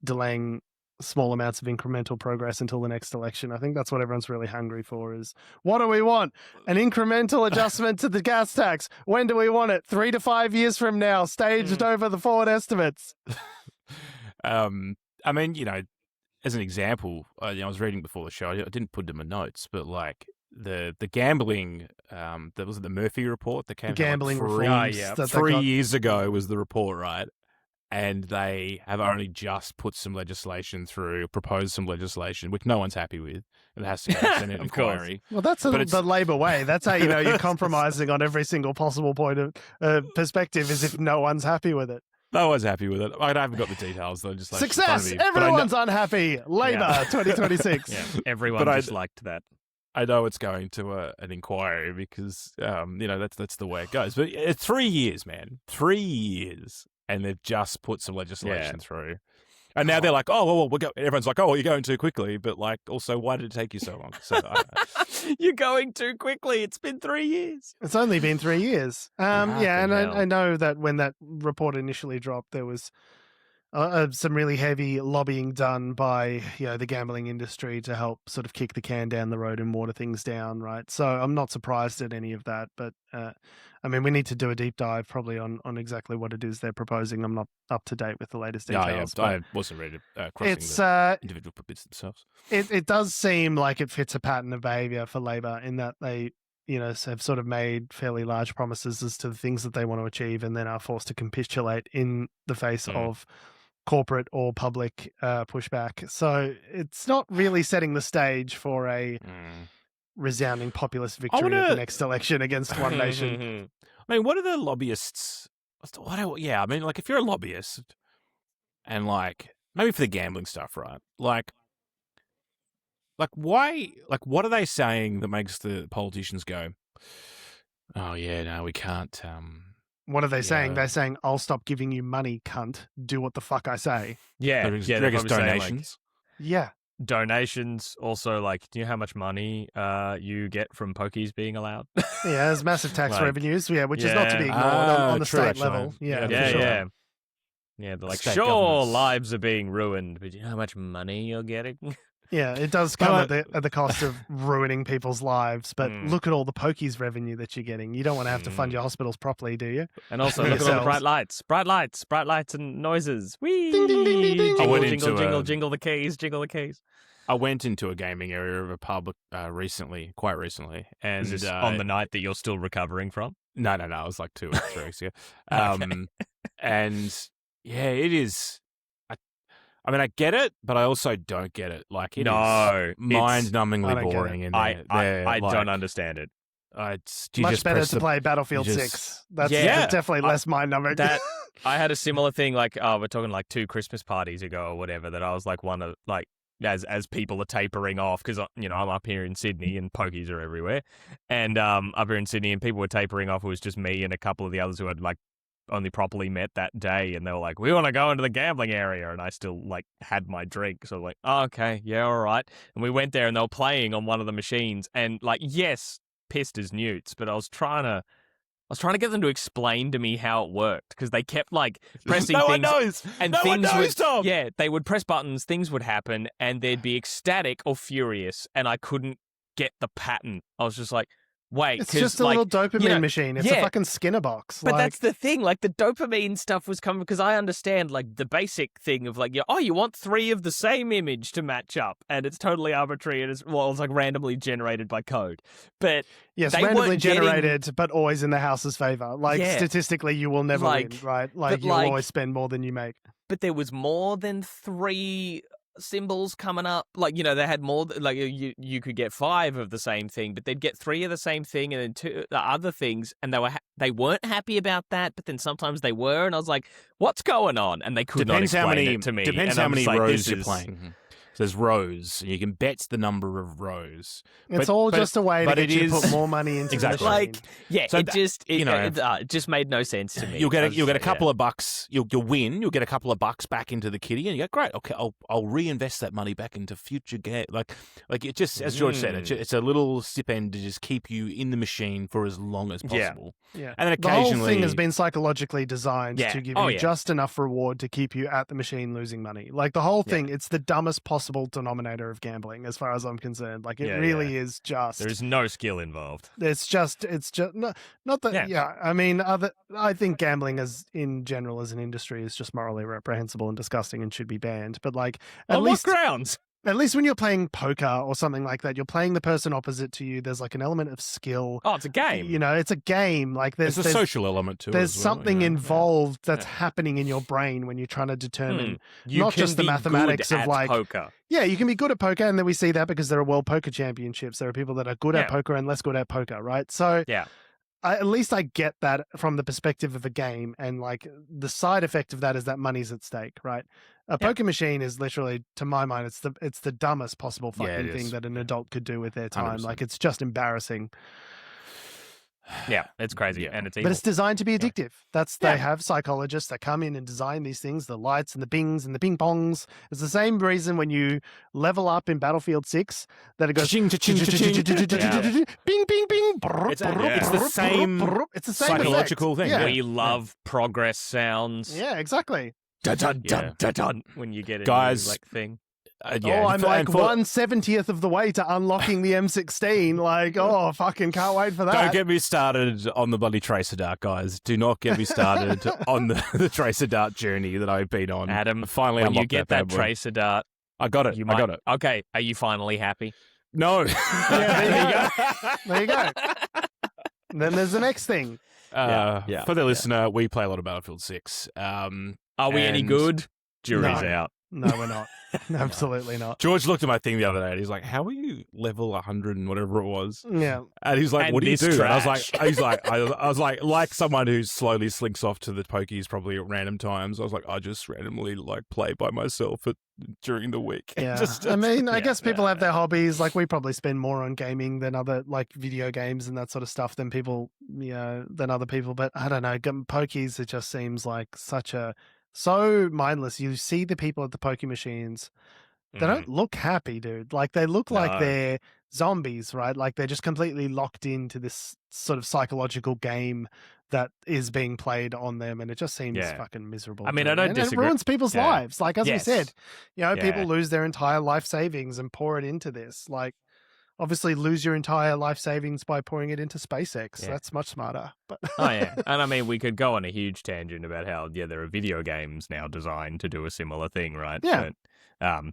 delaying small amounts of incremental progress until the next election. I think that's what everyone's really hungry for is, what do we want? An incremental adjustment to the gas tax. When do we want it? 3 to 5 years from now, staged over the forward estimates. I mean, as an example, I was reading before the show. I didn't put them in notes, but like the gambling, that was the Murphy report that came out gambling like 3 years ago was the report, right? And they have only just put some legislation through, proposed some legislation, which no one's happy with. It has to go to Senate inquiry. Well, that's the Labor way. That's how you're compromising on every single possible point of perspective, is if no one's happy with it. No one's happy with it. I haven't got the details, though. Just like success! Everyone's unhappy. Labor 2026. Yeah, everyone disliked that. I know it's going to an inquiry because, that's the way it goes. But it's 3 years, man. 3 years. And they've just put some legislation through. And now they're like, oh, well, everyone's like, oh, well, you're going too quickly. But like, also, why did it take you so long? So you're going too quickly. It's been 3 years. It's only been 3 years. I know that when that report initially dropped, there was some really heavy lobbying done by the gambling industry to help sort of kick the can down the road and water things down, right? So I'm not surprised at any of that, but we need to do a deep dive probably on exactly what it is they're proposing. I'm not up to date with the latest details. I wasn't ready to crossing the individual bits themselves. It does seem like it fits a pattern of behaviour for Labor in that they have sort of made fairly large promises as to the things that they want to achieve and then are forced to capitulate in the face of corporate or public pushback. So it's not really setting the stage for a resounding populist victory at the next election against one nation. I mean, what are the lobbyists? Like if you're a lobbyist and like maybe for the gambling stuff, right? Like why? Like what are they saying that makes the politicians go, oh yeah, no, we can't. What are they saying? They're saying, I'll stop giving you money, cunt. Do what the fuck I say. Yeah. Donations. Donations. Also, like, do you know how much money you get from pokies being allowed? Yeah, there's massive tax revenues, which is not to be ignored on the state level. Yeah, Yeah, they're like, sure, lives are being ruined, but do you know how much money you're getting? Yeah, it does come at the cost of ruining people's lives, but look at all the pokies revenue that you're getting. You don't want to have to fund your hospitals properly, do you? And also look at all the bright lights and noises. Whee! Ding, ding, ding, ding, ding. Jingle the keys. I went into a gaming area of a pub quite recently. And is this on the night that you're still recovering from? No, it was like 2 or 3 weeks ago. And yeah, it is... I get it, but I also don't get it. Like, it is mind-numbingly boring in there. I don't understand it. Much better to play Battlefield 6. That's definitely less mind-numbing. I had a similar thing, like, we're talking like 2 Christmas parties ago or whatever, that I was like one of, like, as people are tapering off, because, you know, I'm up here in Sydney and pokies are everywhere. And up here in Sydney, and people were tapering off. It was just me and a couple of the others who had, like, only properly met that day, and they were like, we want to go into the gambling area, and I still, like, had my drink, so I was like, oh, okay, yeah, all right. And we went there, and they were playing on one of the machines, and, like, yes, pissed as newts, but I was trying to get them to explain to me how it worked, because they kept, like, pressing no things. one knows. And no things one knows, would, Tom. yeah, they would press buttons, things would happen, and they'd be ecstatic or furious, and I couldn't get the pattern. I was just like, wait, it's just a little dopamine machine. It's a fucking Skinner box. But that's the thing. Like, the dopamine stuff was coming because I understand, like, the basic thing of, like, you want 3 of the same image to match up, and it's totally arbitrary, and it's like randomly generated by code. But yes, randomly generated, but always in the house's favor. Like, statistically, you will never win, right? Like, you'll always spend more than you make. But there was more than 3 symbols coming up, like, you know, they had more, like, you could get 5 of the same thing, but they'd get 3 of the same thing and then 2 the other things, and they weren't happy about that, but then sometimes they were, and I was like, what's going on? And they could not explain it to me. Depends and how many like, rows you're playing. Mm-hmm. So there's rows, and you can bet the number of rows. It's all just a way to get you to put more money into the machine. Like, yeah, so it just made no sense to me. You'll get a couple of bucks. You'll win. You'll get a couple of bucks back into the kitty, and you go, great. Okay, I'll reinvest that money back into future game. Like it just, as George said, it's a little stipend to just keep you in the machine for as long as possible. Yeah. And then the occasionally, whole thing has been psychologically designed to give you just enough reward to keep you at the machine losing money. Like, the whole thing, it's the dumbest possible denominator of gambling, as far as I'm concerned. Like, it really is just. There's no skill involved. It's just not that. Yeah, I mean, I think gambling as in general as an industry is just morally reprehensible and disgusting and should be banned. But, like, on what grounds? At least when you're playing poker or something like that, you're playing the person opposite to you. There's, like, an element of skill. Oh, it's a game. You know, it's a game. Like, there's a social element to it. There's something involved that's happening in your brain when you're trying to determine not just the mathematics of, like, poker. Yeah, you can be good at poker, and then we see that because there are World Poker Championships. There are people that are good at poker and less good at poker, right? So at least I get that from the perspective of a game, and, like, the side effect of that is that money's at stake, right? A poker machine is literally, to my mind, it's the dumbest possible fucking thing that an adult could do with their time. 100%. Like, it's just embarrassing. Yeah, it's crazy, and it's evil. But it's designed to be addictive. They have psychologists that come in and design these things, the lights and the bings and the ping pongs. It's the same reason when you level up in Battlefield 6 that it goes bing, bing, bing. It's the same psychological thing. Yeah. We love progress sounds. Yeah, exactly. Dun, dun, dun, dun, dun, when you get a guys, new, like, thing. I'm like 1/70th of the way to unlocking the M16. Like, fucking can't wait for that. Don't get me started on the bloody Tracer Dart, guys. Do not get me started on the Tracer Dart journey that I've been on. Adam, finally, when you get that Tracer Dart, I got it. I got it. Okay, are you finally happy? No. There you go. And then there's the next thing. For the listener, we play a lot of Battlefield 6. Are we any good? Jury's out. No, we're not. Absolutely not. George looked at my thing the other day and he's like, how are you level 100 and whatever it was? Yeah. And he's like, and what do you do? And I was like, like someone who slowly slinks off to the pokies probably at random times. I was like, I just randomly, like, play by myself during the week. Yeah. I guess people have their hobbies. Like, we probably spend more on gaming than other, like, video games and that sort of stuff than other people. But I don't know, pokies, it just seems like so mindless. You see the people at the poker machines, they don't look happy, dude. Like, they look like they're zombies, right? Like, they're just completely locked into this sort of psychological game that is being played on them, and it just seems fucking miserable. I mean, I don't disagree. It ruins people's lives. Like, as we said, people lose their entire life savings and pour it into this. Like, obviously lose your entire life savings by pouring it into SpaceX. Yeah. That's much smarter. But And I mean, we could go on a huge tangent about how, there are video games now designed to do a similar thing, right? Yeah. But,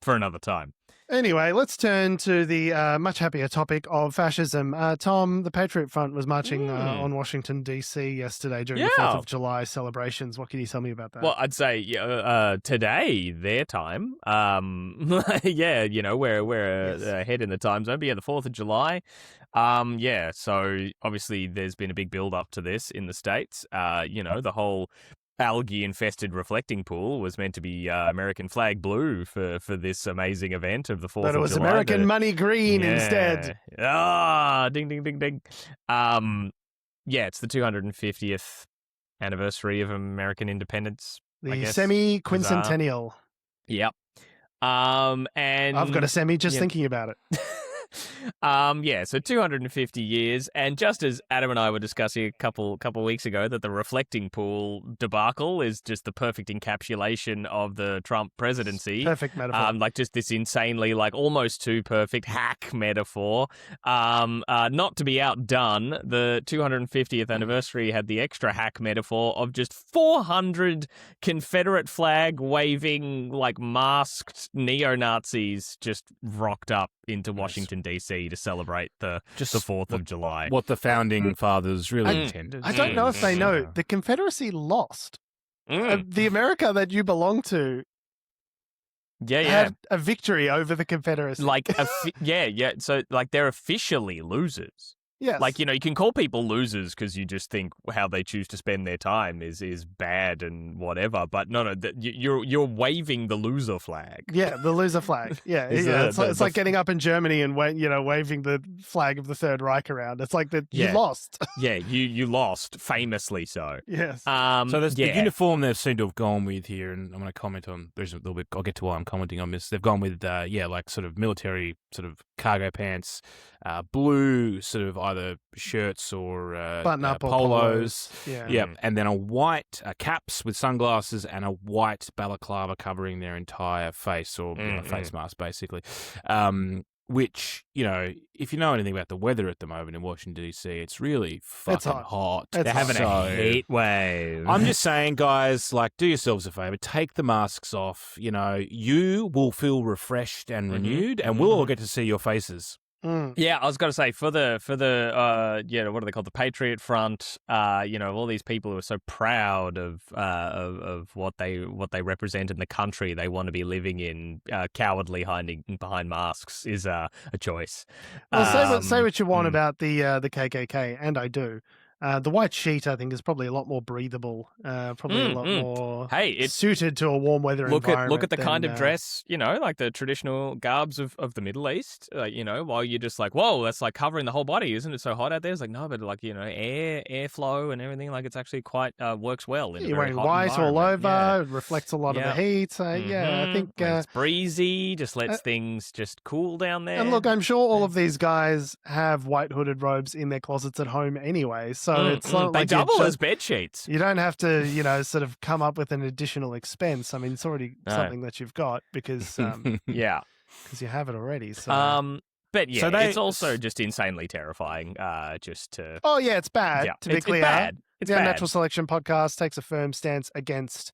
for another time. Anyway, let's turn to the much happier topic of fascism. Tom, the Patriot Front was marching on Washington, D.C. yesterday during the 4th of July celebrations. What can you tell me about that? Well, I'd say today, their time. Yeah, you know, we're ahead in the time zone. But yeah, the 4th of July. So obviously there's been a big build-up to this in the States. You know, the whole algae-infested reflecting pool was meant to be American flag blue for this amazing event of the 4th of July. But it was American money green instead. Ding, ding, ding, ding. It's the 250th anniversary of American independence. The semi-quincentennial. Yep. And I've got a semi just thinking about it. So 250 years, and just as Adam and I were discussing a couple weeks ago that the reflecting pool debacle is just the perfect encapsulation of the Trump presidency. Perfect metaphor. Like just this insanely, like almost too perfect hack metaphor. Not to be outdone, the 250th anniversary had the extra hack metaphor of just 400 Confederate flag waving, like masked neo-Nazis just rocked up into Washington, D.C. to celebrate the 4th of July. What the founding fathers really intended. I don't know if they know. The Confederacy lost. The America that you belong to had a victory over the Confederacy. Like, so, like, they're officially losers. Yes. Like, you know, you can call people losers because you just think how they choose to spend their time is bad and whatever. But no, you're waving the loser flag. Yeah, the loser flag. Yeah, it's like getting up in Germany and waving the flag of the Third Reich around. It's like that you lost. Yeah, you lost, famously so. Yes. So there's the uniform they've seemed to have gone with here, and I'm going to comment on. There's a little bit. I'll get to why I'm commenting on this. They've gone with like sort of military sort of cargo pants, blue sort of either shirts or button-up or polos. Yeah. And then a white caps with sunglasses and a white balaclava covering their entire face or face mask, basically. Which, you know, if you know anything about the weather at the moment in Washington, D.C., it's really fucking hot. They're having a heat wave. I'm just saying, guys, like, do yourselves a favor. Take the masks off. You know, you will feel refreshed and renewed, and we'll all get to see your faces. Yeah, I was going to say for the what are they called, the Patriot Front? You know, all these people who are so proud of what they represent in the country they want to be living in, cowardly hiding behind masks is a choice. Well, say what you want about the KKK, and I do. The white sheet, I think, is probably a lot more breathable, probably a lot more suited to a warm weather environment. Look at the kind of dress, you know, like the traditional garbs of the Middle East, you know, while you're just like, whoa, that's like covering the whole body. Isn't it so hot out there? It's like, no, but like, you know, airflow and everything, like it's actually quite works well. You're wearing white all over, it reflects a lot of the heat. I think it's breezy, just lets things just cool down there. And look, I'm sure all of these guys have white hooded robes in their closets at home anyway, so it's not like they double as bed sheets. You don't have to, you know, sort of come up with an additional expense. I mean, it's already something that you've got because because you have it already. So. But yeah, it's also just insanely terrifying. Just to it's bad. Yeah, to be clear, it's bad. It's the bad. Unnatural Selection Podcast takes a firm stance against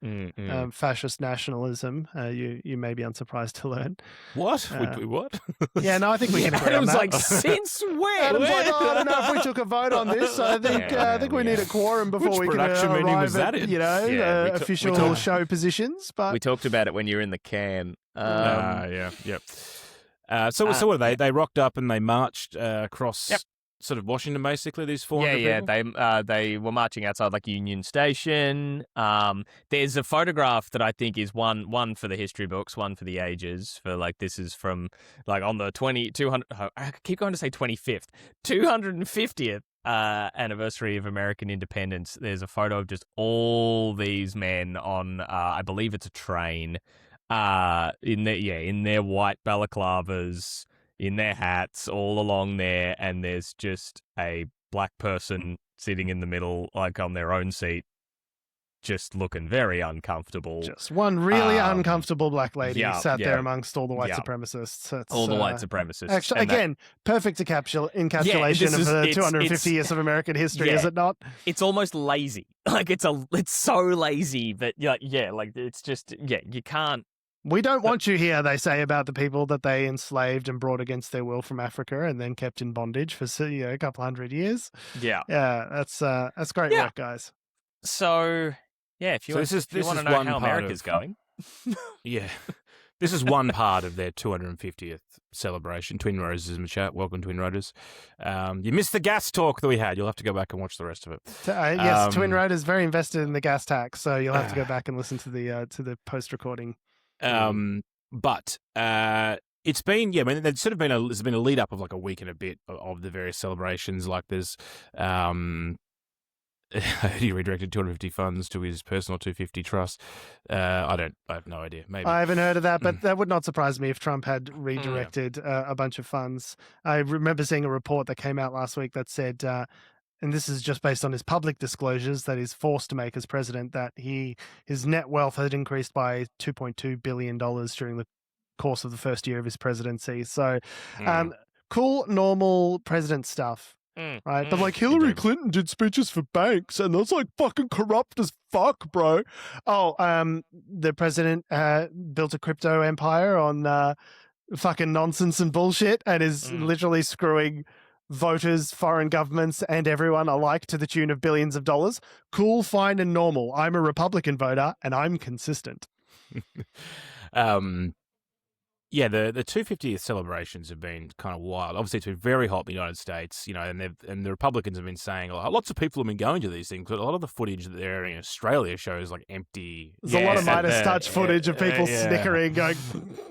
fascist nationalism. You may be unsurprised to learn. What? What? Yeah, no, I think we can agree Adam's on that. like, since when? Adam's like, I don't know if we took a vote on this. I think we need a quorum before we can arrive at official show positions. But we talked about it when you were in the can. So what are they? They rocked up and they marched across sort of Washington, basically, these 400 people? They were marching outside like Union Station. There's a photograph that I think is one for the history books, one for the ages, for like this is from like on the 200, I keep going to say 25th, 250th anniversary of American independence. There's a photo of just all these men on, I believe it's a train, in their white balaclavas, in their hats, all along there, and there's just a black person sitting in the middle, like on their own seat, just looking very uncomfortable. Just one really uncomfortable black lady sat there amongst all the white supremacists. It's, all the white supremacists. Actually, again, perfect encapsulation of the 250 years of American history, is it not? It's almost lazy. Like it's so lazy that like it's just you can't. We don't want you here, they say about the people that they enslaved and brought against their will from Africa and then kept in bondage for a couple hundred years. Yeah. Yeah, that's great work, guys. So, yeah, if you want to know how America's going. Yeah. This is one part of their 250th celebration. Twin Roses in the chat. Welcome, Twin Rotors. You missed the gas talk that we had. You'll have to go back and watch the rest of it. Yes, Twin Rotors very invested in the gas tax, so you'll have to go back and listen to the post-recording. But it's been, I mean, there's been a lead up of like a week and a bit of the various celebrations. Like there's, he redirected 250 funds to his personal 250 trust. I have no idea. Maybe I haven't heard of that, but that would not surprise me if Trump had redirected a bunch of funds. I remember seeing a report that came out last week that said, and this is just based on his public disclosures that he's forced to make as president, that his net wealth had increased by $2.2 billion during the course of the first year of his presidency. So, cool, normal president stuff. Right, but like Hillary Clinton did speeches for banks, and that's like fucking corrupt as fuck, bro. The president built a crypto empire on fucking nonsense and bullshit, and is literally screwing voters, foreign governments, and everyone alike to the tune of billions of dollars. Cool, fine, and normal. I'm a Republican voter, and I'm consistent. Yeah, the 250th celebrations have been kind of wild. Obviously, it's been very hot in the United States, and the Republicans have been saying lots of people have been going to these things, but a lot of the footage that they're airing in Australia shows like empty. There's a lot of Midas touch footage of people snickering, going,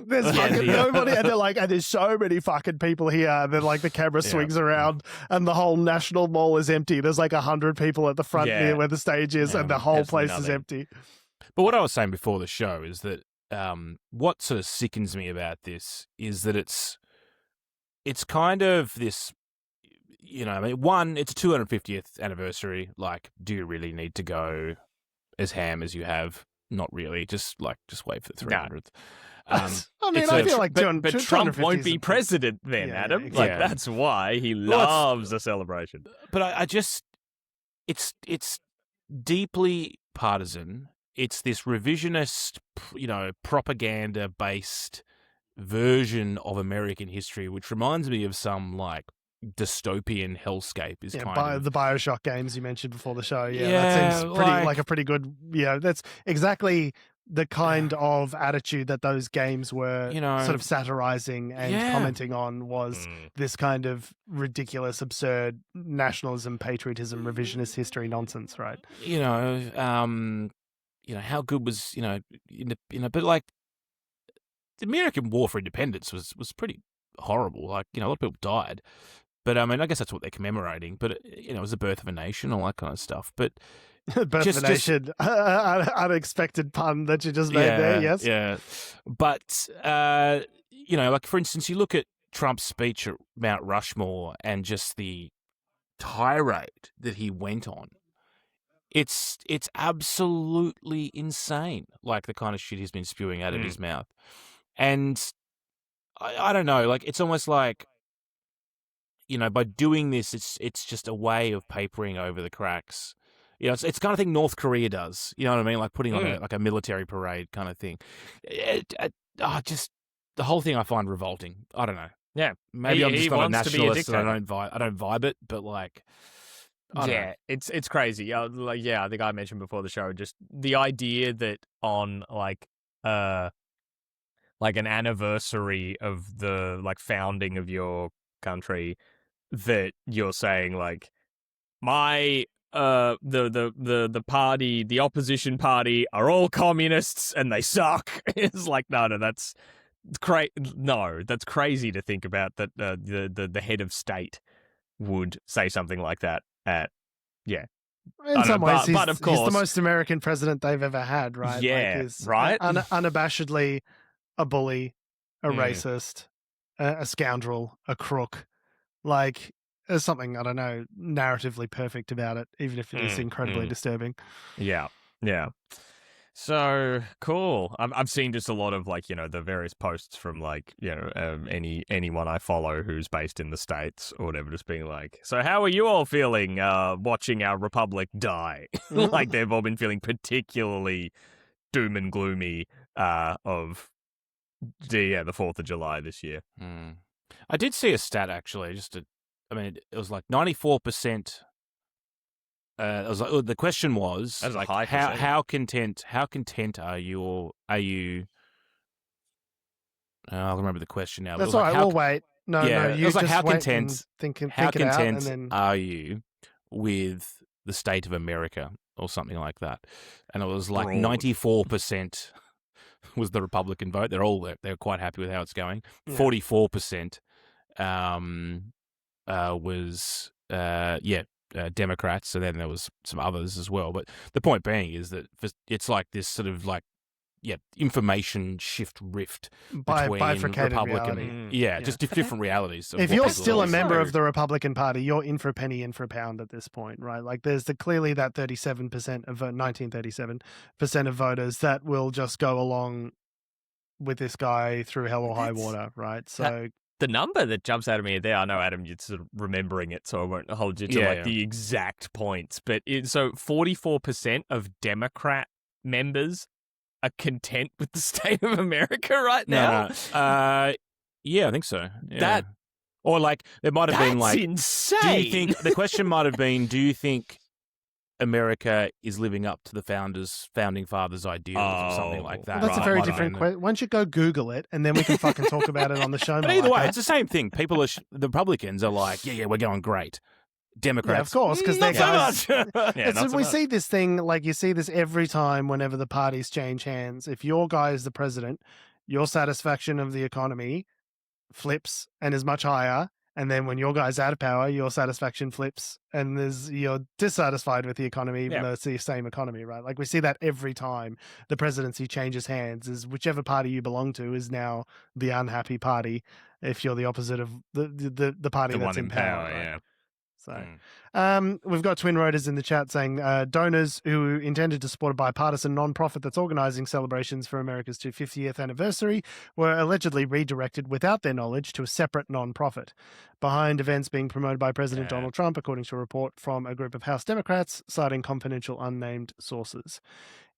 "There's fucking nobody," and they're like, "And there's so many fucking people here." And then like the camera swings around, and the whole National Mall is empty. There's like 100 people at the front near where the stage is, and the whole place is empty. But what I was saying before the show is that. What sort of sickens me about this is that it's kind of this, I mean, one, it's a 250th anniversary. Like, do you really need to go as ham as you have? Not really. Just wait for the 300th. I mean, I feel like but Trump won't be president then, Adam. Exactly. Like that's why he loves a celebration. But I just, it's deeply partisan. It's this revisionist, propaganda-based version of American history, which reminds me of some like dystopian hellscape. Is kind of the BioShock games you mentioned before the show. That seems like a pretty good. That's exactly the kind of attitude that those games were sort of satirizing and commenting on was this kind of ridiculous, absurd nationalism, patriotism, revisionist history nonsense, right? How good was, but like the American War for Independence was pretty horrible. Like, a lot of people died. But I mean, I guess that's what they're commemorating. But, it was the birth of a nation, all that kind of stuff. But birth of a nation, unexpected pun that you just made there, yes? Yeah. But, like for instance, you look at Trump's speech at Mount Rushmore and just the tirade that he went on. It's absolutely insane, like the kind of shit he's been spewing out of his mouth. And I don't know, like it's almost like, by doing this, it's just a way of papering over the cracks. It's the kind of thing North Korea does. You know what I mean? Like putting on a military parade kind of thing. Just the whole thing I find revolting. I don't know. Yeah, maybe I'm just not a nationalist and I don't vibe it, but like. It's crazy. I think I mentioned before the show just the idea that on like an anniversary of the like founding of your country that you're saying like my the party, the opposition party are all communists and they suck. It's like no, that's that's crazy to think about that the head of state would say something like that. In some ways, but of course, he's the most American president they've ever had, right? Yeah, like right. Unabashedly a bully, a racist, a scoundrel, a crook. Like, there's something, I don't know, narratively perfect about it, even if it is incredibly disturbing. Yeah. So cool. I've seen just a lot of like, the various posts from like, anyone I follow who's based in the States or whatever, just being like, so how are you all feeling watching our republic die? Like they've all been feeling particularly doom and gloomy of the 4th of July this year. I did see a stat actually. It was like 94%. It was like, the question was, That's like, a high how content are you, or are you? I'll remember the question now. That's all right. We'll wait. No, it you was like, just how wait content? and think How it out, and content then are you with the state of America, or something like that? And it was like 94% was the Republican vote. They're quite happy with how it's going. 44% was Democrats, so then there was some others as well. But the point being is that it's like this sort of like information rift between bifurcated Republican, reality. just different realities. If you're still a member of the Republican Party, you're in for a penny, in for a pound at this point, right? Like there's clearly that 37% of 1937% of voters that will just go along with this guy through hell or high water, right? So the number that jumps out of me there, I know, Adam, you're sort of remembering it, so I won't hold you to the exact points. But so 44% of Democrat members are content with the state of America right now? Yeah, I think so. Yeah. Or like, it might have been like, insane. Do you think, the question might have been, do you think America is living up to the founding fathers' ideals or something like that? Well, that's a very different question. Why don't you go Google it, and then we can fucking talk about it on the show. But either way, it's the same thing. People the Republicans are like, we're going great. Democrats, of course, because they're so much. We see this thing, like you see this every time whenever the parties change hands. If your guy is the president, your satisfaction of the economy flips and is much higher. And then when your guy's out of power, your satisfaction flips and you're dissatisfied with the economy, even though it's the same economy, right? Like we see that every time the presidency changes hands, is whichever party you belong to is now the unhappy party if you're the opposite of the party that's in power. Right? So we've got Twin Rotors in the chat saying donors who intended to support a bipartisan non-profit that's organising celebrations for America's 250th anniversary were allegedly redirected without their knowledge to a separate non-profit behind events being promoted by President Donald Trump, according to a report from a group of House Democrats citing confidential unnamed sources.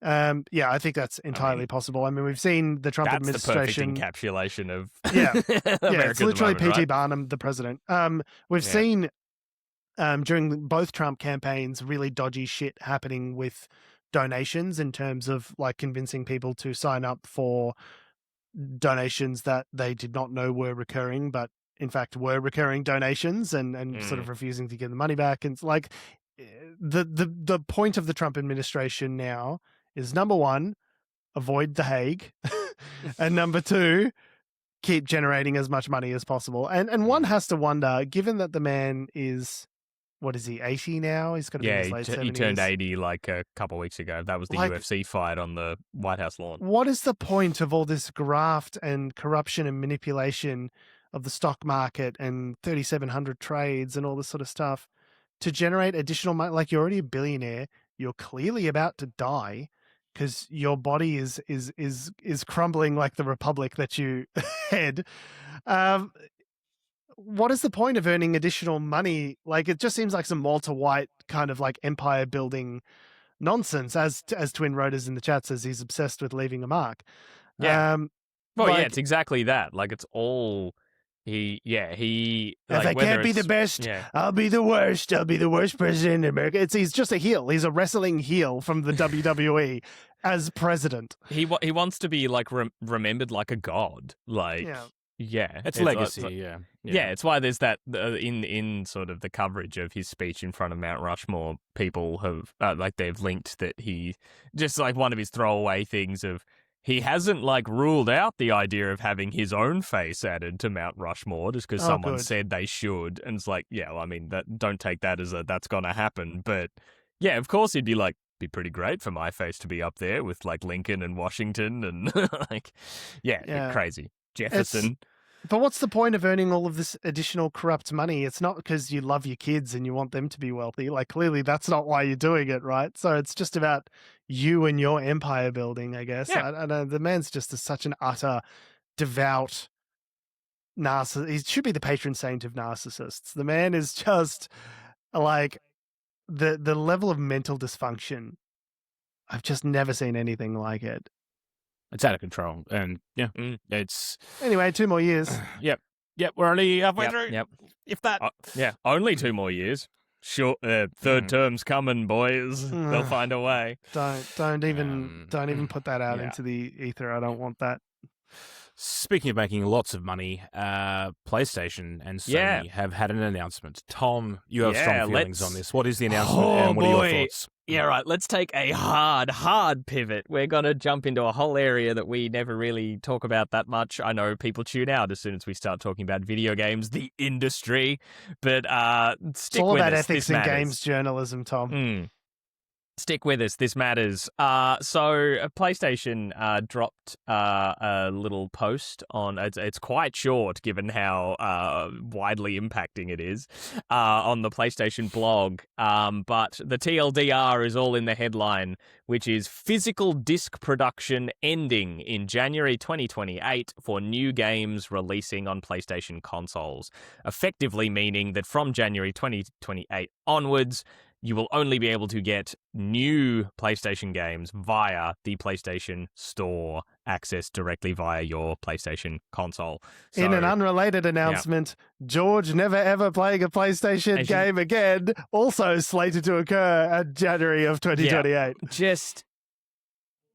I think that's entirely possible. I mean, we've seen the Trump administration. The perfect encapsulation of it's literally P.T. Right? Barnum, the president. We've seen during both Trump campaigns really dodgy shit happening with donations in terms of like convincing people to sign up for donations that they did not know were recurring, but in fact were recurring donations, and sort of refusing to give the money back. And it's like the point of the Trump administration now is, number one, avoid The Hague, and number two, keep generating as much money as possible. And one has to wonder, given that the man is, what is he, 80 now? He's got to be in his late 70s. He turned 80 like a couple of weeks ago. That was the UFC fight on the White House lawn. What is the point of all this graft and corruption and manipulation of the stock market and 3,700 trades and all this sort of stuff to generate additional money? Like, you're already a billionaire. You're clearly about to die because your body is crumbling like the republic that you head. What is the point of earning additional money? Like, it just seems like some Walter White kind of like empire building nonsense, as Twin Rotors in the chat says he's obsessed with leaving a mark. It's exactly that. Like, it's all he if I can't be the best, I'll be the worst. I'll be the worst president in America. He's just a heel. He's a wrestling heel from the WWE as president. He wants to be like remembered like a god. Like, it's legacy. It's why there's that in sort of the coverage of his speech in front of Mount Rushmore. People have they've linked that he just like one of his throwaway things of he hasn't like ruled out the idea of having his own face added to Mount Rushmore just because someone said they should, and it's like, I mean, that don't take that as that's gonna happen, but of course he'd be pretty great for my face to be up there with like Lincoln and Washington and like crazy. Jefferson. But what's the point of earning all of this additional corrupt money? It's not because you love your kids and you want them to be wealthy. Like, clearly that's not why you're doing it, right? So it's just about you and your empire building, I guess. I know the man's just such an utter devout narcissist. He should be the patron saint of narcissists. The man is just like the level of mental dysfunction. I've just never seen anything like it. It's out of control, and it's Anyway, 2 more years. Yep, we're only halfway through. Yep. If that. Only 2 more years. Sure, third term's coming, boys. They'll find a way. Don't even put that out into the ether. I don't want that. Speaking of making lots of money, PlayStation and Sony have had an announcement. Tom, you have strong feelings on this. What is the announcement, and what are your thoughts? Yeah, right. Let's take a hard pivot. We're going to jump into a whole area that we never really talk about that much. I know people tune out as soon as we start talking about video games, the industry, but stick it's all with about us. ethics This and matters. games journalism, Tom. Stick with us. This matters. So PlayStation dropped a little post on. It's quite short, given how widely impacting it is, on the PlayStation blog. But the TLDR is all in the headline, which is physical disc production ending in January 2028 for new games releasing on PlayStation consoles. Effectively meaning that from January 2028 onwards, you will only be able to get new PlayStation games via the PlayStation Store, access directly via your PlayStation console. So, in an unrelated announcement, George never ever playing a PlayStation game again, also slated to occur at January of 2028. Just...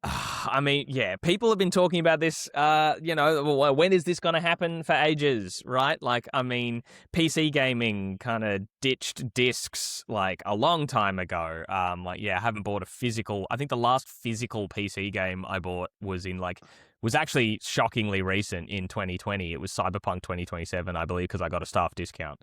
I mean, people have been talking about this, when is this going to happen for ages, right? Like, I mean, PC gaming kind of ditched discs, like, a long time ago. I haven't bought a physical... I think the last physical PC game I bought was actually shockingly recent in 2020. It was Cyberpunk 2027, I believe, because I got a staff discount.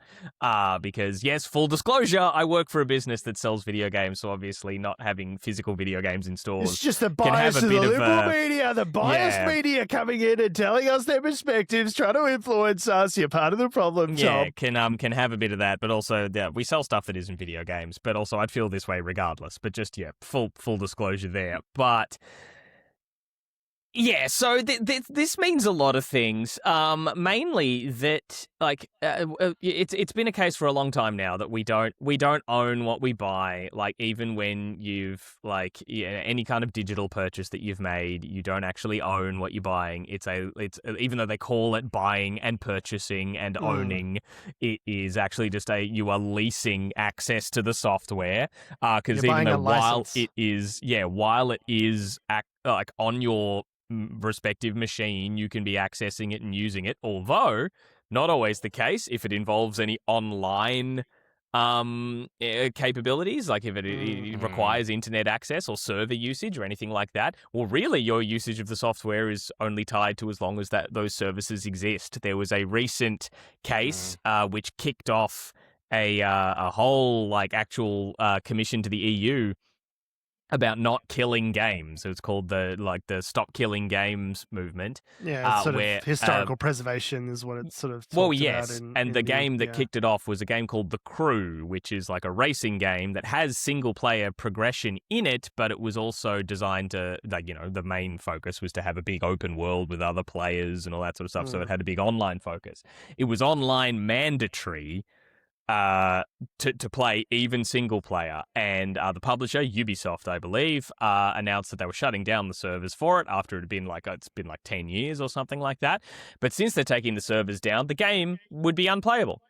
Because, yes, full disclosure, I work for a business that sells video games, so obviously not having physical video games in stores. It's just the bias of the liberal media, the biased media coming in and telling us their perspectives, trying to influence us. You're part of the problem, Tom. Can have a bit of that, but also, we sell stuff that isn't video games, but also I'd feel this way regardless. But just, full disclosure there. But... yeah, so this means a lot of things. Mainly that, like, it's been a case for a long time now that we don't own what we buy. Like, even when you've any kind of digital purchase that you've made, you don't actually own what you're buying. It's even though they call it buying and purchasing and owning, it is actually just you are leasing access to the software. Because even though while it is on your respective machine, you can be accessing it and using it, although not always the case if it involves any online capabilities, like if it requires internet access or server usage or anything like that. Well, really, your usage of the software is only tied to as long as those services exist. There was a recent case which kicked off a whole actual commission to the EU about not killing games. It was called the Stop Killing Games movement. Yeah, it's sort of historical preservation is what it's sort of talked about. The game that kicked it off was a game called The Crew, which is like a racing game that has single-player progression in it, but it was also designed to, the main focus was to have a big open world with other players and all that sort of stuff, so it had a big online focus. It was online mandatory to play even single player, and the publisher Ubisoft, I believe, announced that they were shutting down the servers for it after it had been 10 years or something like that. But since they're taking the servers down, the game would be unplayable.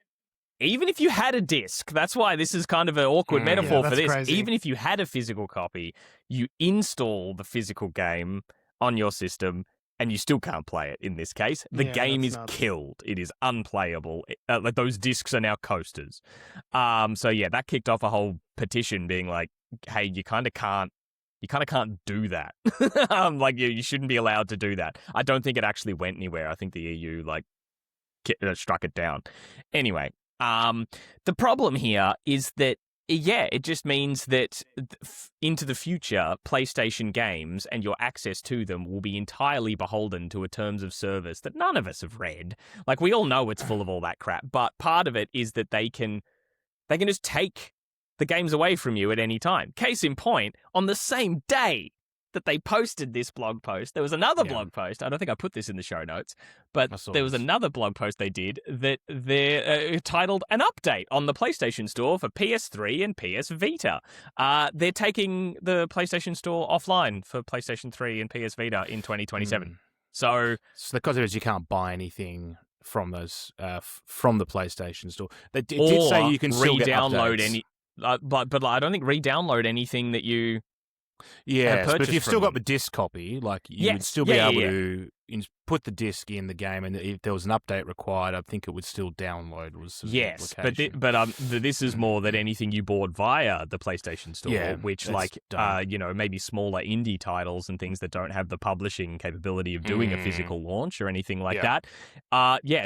Even if you had a disc, that's why this is kind of an awkward metaphor for this. Crazy. Even if you had a physical copy, you install the physical game on your system, and you still can't play it in this case. The game is killed. It is unplayable. Those discs are now coasters. That kicked off a whole petition being like, hey, you kind of can't do that. You shouldn't be allowed to do that. I don't think it actually went anywhere. I think the EU struck it down. Anyway, the problem here is that it just means that into the future, PlayStation games and your access to them will be entirely beholden to a terms of service that none of us have read. Like, we all know it's full of all that crap, but part of it is that they can just take the games away from you at any time. Case in point, on the same day that they posted this blog post, there was another blog post. I don't think I put this in the show notes, but there was another blog post they did that they're titled "An Update on the PlayStation Store for PS3 and PS Vita." They're taking the PlayStation Store offline for PlayStation 3 and PS Vita in 2027. So the concept is you can't buy anything from those from the PlayStation Store. They did say you can still re-download get any, but I don't think re-download anything that you. Yeah, but if you've still got the disc copy, like you would still be able to put the disc in the game, and if there was an update required, I think it would still download. Yes, but this is more than anything you bought via the PlayStation Store, which maybe smaller indie titles and things that don't have the publishing capability of doing a physical launch or anything like that.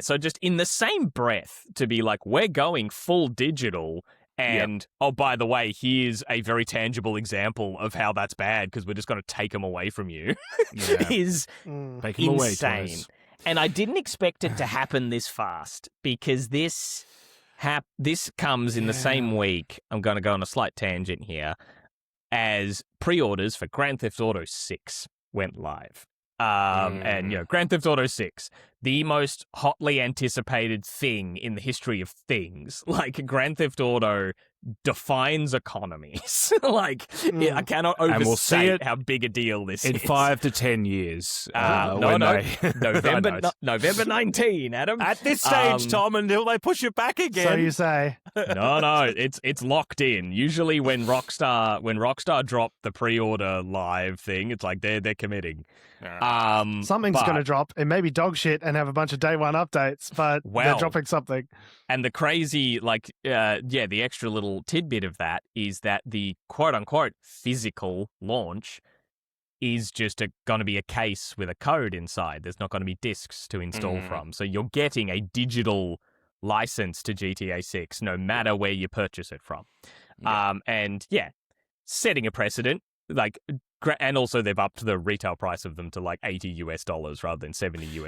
So just in the same breath to be like, we're going full digital. And, oh, by the way, here's a very tangible example of how that's bad because we're just going to take them away from you is insane. And I didn't expect it to happen this fast because this comes in the same week, I'm going to go on a slight tangent here, as pre-orders for Grand Theft Auto 6 went live. And Grand Theft Auto 6, the most hotly anticipated thing in the history of things. Like, Grand Theft Auto defines economies. I cannot overstate how big a deal this is. In 5 to 10 years. November 19, Adam. At this stage, Tom, until they push it back again. So you say. No, it's locked in. Usually when Rockstar drop the pre-order live thing, it's like they're committing. Something's going to drop. It may be dog shit and have a bunch of day one updates, but they're dropping something. And the crazy, the extra little tidbit of that is that the quote-unquote physical launch is just going to be a case with a code inside. There's not going to be discs to install from. So you're getting a digital license to GTA 6 no matter where you purchase it from. Setting a precedent. And also they've upped the retail price of them to like $80 rather than $70,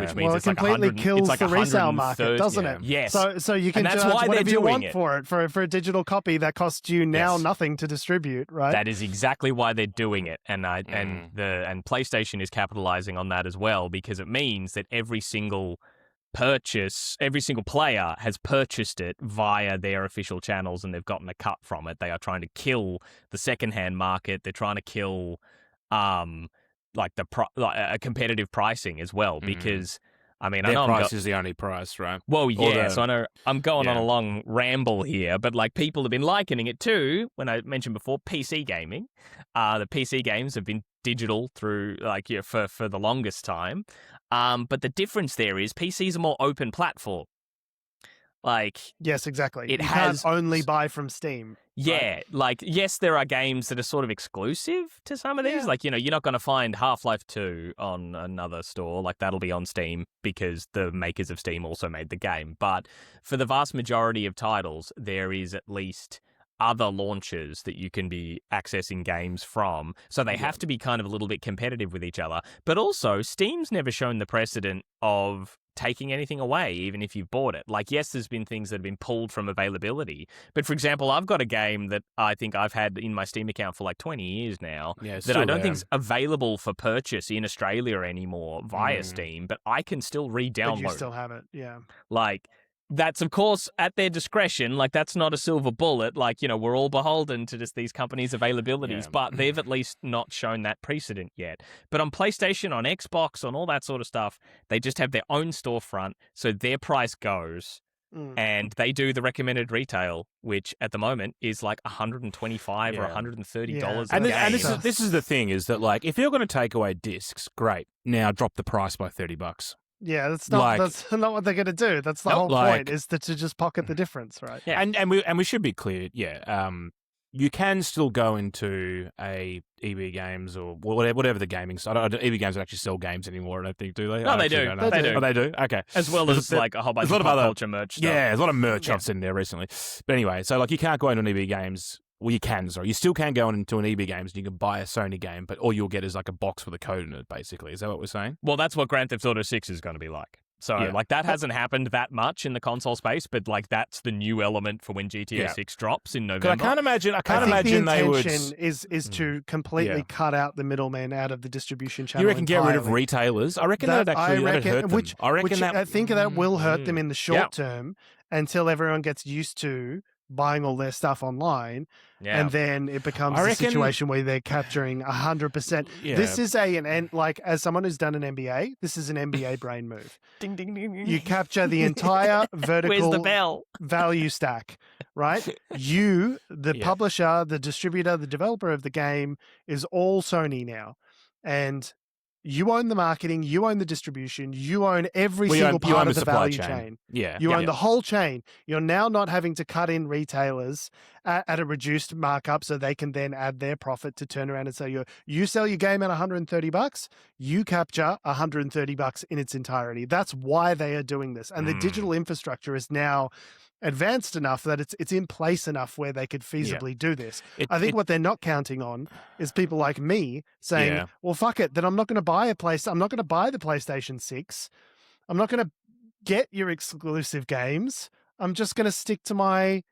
which means it completely kills the resale market, doesn't it? Yes. So you can charge whatever you want for it for a digital copy that costs you now nothing to distribute, right? That is exactly why they're doing it, and PlayStation is capitalizing on that as well because it means that every single player has purchased it via their official channels and they've gotten a cut from it. They are trying to kill the secondhand market. They're trying to kill competitive pricing as well because their I know price is the only price, right? Well, so I know I'm going on a long ramble here, but people have been likening it to, when I mentioned before, PC gaming. The PC games have been digital through for the longest time. But the difference there is PC is a more open platform. Yes, exactly. You can't only buy from Steam. Yeah, right? Yes, there are games that are sort of exclusive to some of these. You're not going to find Half-Life 2 on another store. That'll be on Steam because the makers of Steam also made the game. But for the vast majority of titles, there is at least other launchers that you can be accessing games from. So they have to be kind of a little bit competitive with each other. But also, Steam's never shown the precedent of taking anything away, even if you've bought it. Yes, there's been things that have been pulled from availability. But for example, I've got a game that I think I've had in my Steam account for 20 years now that I don't think is available for purchase in Australia anymore via Steam, but I can still re-download. But you still have it, yeah. That's, of course, at their discretion. That's not a silver bullet. We're all beholden to just these companies' availabilities, but they've at least not shown that precedent yet. But on PlayStation, on Xbox, on all that sort of stuff, they just have their own storefront, so their price goes, and they do the recommended retail, which at the moment is $125 or $130 a game. And this is the thing, is that if you're going to take away discs, great. Now drop the price by $30. Yeah, that's not what they're going to do. That's the whole point, is to just pocket the difference, right? Yeah. And we should be clear, you can still go into a EB Games or whatever the gaming site. EB Games don't actually sell games anymore, I don't think, do they? No, they do. They do. Oh, they do? Okay. As well as a whole bunch of pop culture merch stuff. Yeah, there's a lot of merch I've seen there recently. But anyway, so you can't go into an EB Games. Well, you can, sorry. You still can go into an EB Games and you can buy a Sony game, but all you'll get is a box with a code in it, basically. Is that what we're saying? Well, that's what Grand Theft Auto 6 is going to be like. So like that hasn't happened that much in the console space, but like that's the new element for when GTA 6 drops in November. I can't imagine the they would. intention is to completely cut out the middleman out of the distribution channel. You reckon entirely. get rid of retailers? I reckon that'd hurt them. I think that will hurt them in the short term until everyone gets used to buying all their stuff online, and then it becomes a situation where they're capturing 100%. This is like as someone who's done an MBA, this is an MBA brain move. Ding, ding, ding, ding. You capture the entire vertical Where's the bell? value stack, right? You, the publisher, the distributor, the developer of the game is all Sony now, and you own the marketing, you own the distribution, you own every single part of the value chain. You own the whole chain. You're now not having to cut in retailers at a reduced markup so they can then add their profit to turn around and say, you sell your game at $130, you capture $130 in its entirety. That's why they are doing this. And the digital infrastructure is now advanced enough that it's in place enough where they could feasibly do this. I think what they're not counting on is people like me saying, well, fuck it, then I'm not going to buy I'm not going to buy the PlayStation 6. I'm not going to get your exclusive games. I'm just going to stick to my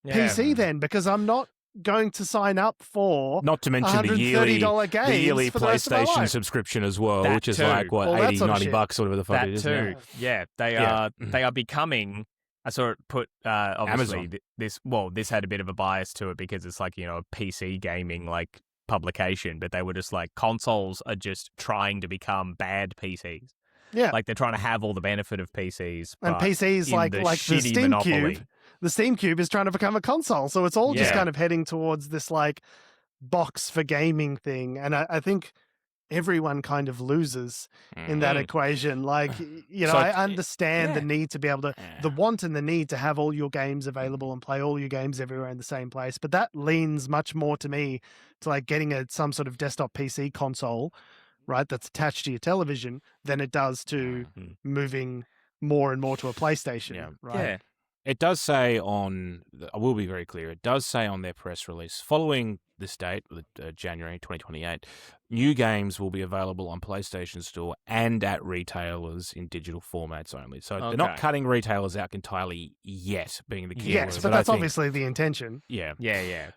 PC then, because I'm not going to sign up for not to mention the yearly PlayStation subscription as well, which is like what, $80, $90 or whatever the fuck it is. They are becoming. I saw it put, obviously, this had a bit of a bias to it because it's like, a PC gaming, like, publication, but they were just like, consoles are just trying to become bad PCs. Yeah. Like, they're trying to have all the benefit of PCs. And PCs, like the Steam monopoly. Cube, the Steam Cube is trying to become a console. So it's all just kind of heading towards this, like, box for gaming thing. And I think everyone kind of loses in that equation. Like, I understand the need to be able to, the want and the need to have all your games available and play all your games everywhere in the same place. But that leans much more to me to like getting some sort of desktop PC console, right, that's attached to your television than it does to moving more and more to a PlayStation, right? Yeah. It does say I will be very clear, it does say on their press release, following this date, January 2028, new games will be available on PlayStation Store and at retailers in digital formats only. So they're not cutting retailers out entirely yet, being the key word. Yes, but that's obviously the intention. Yeah. But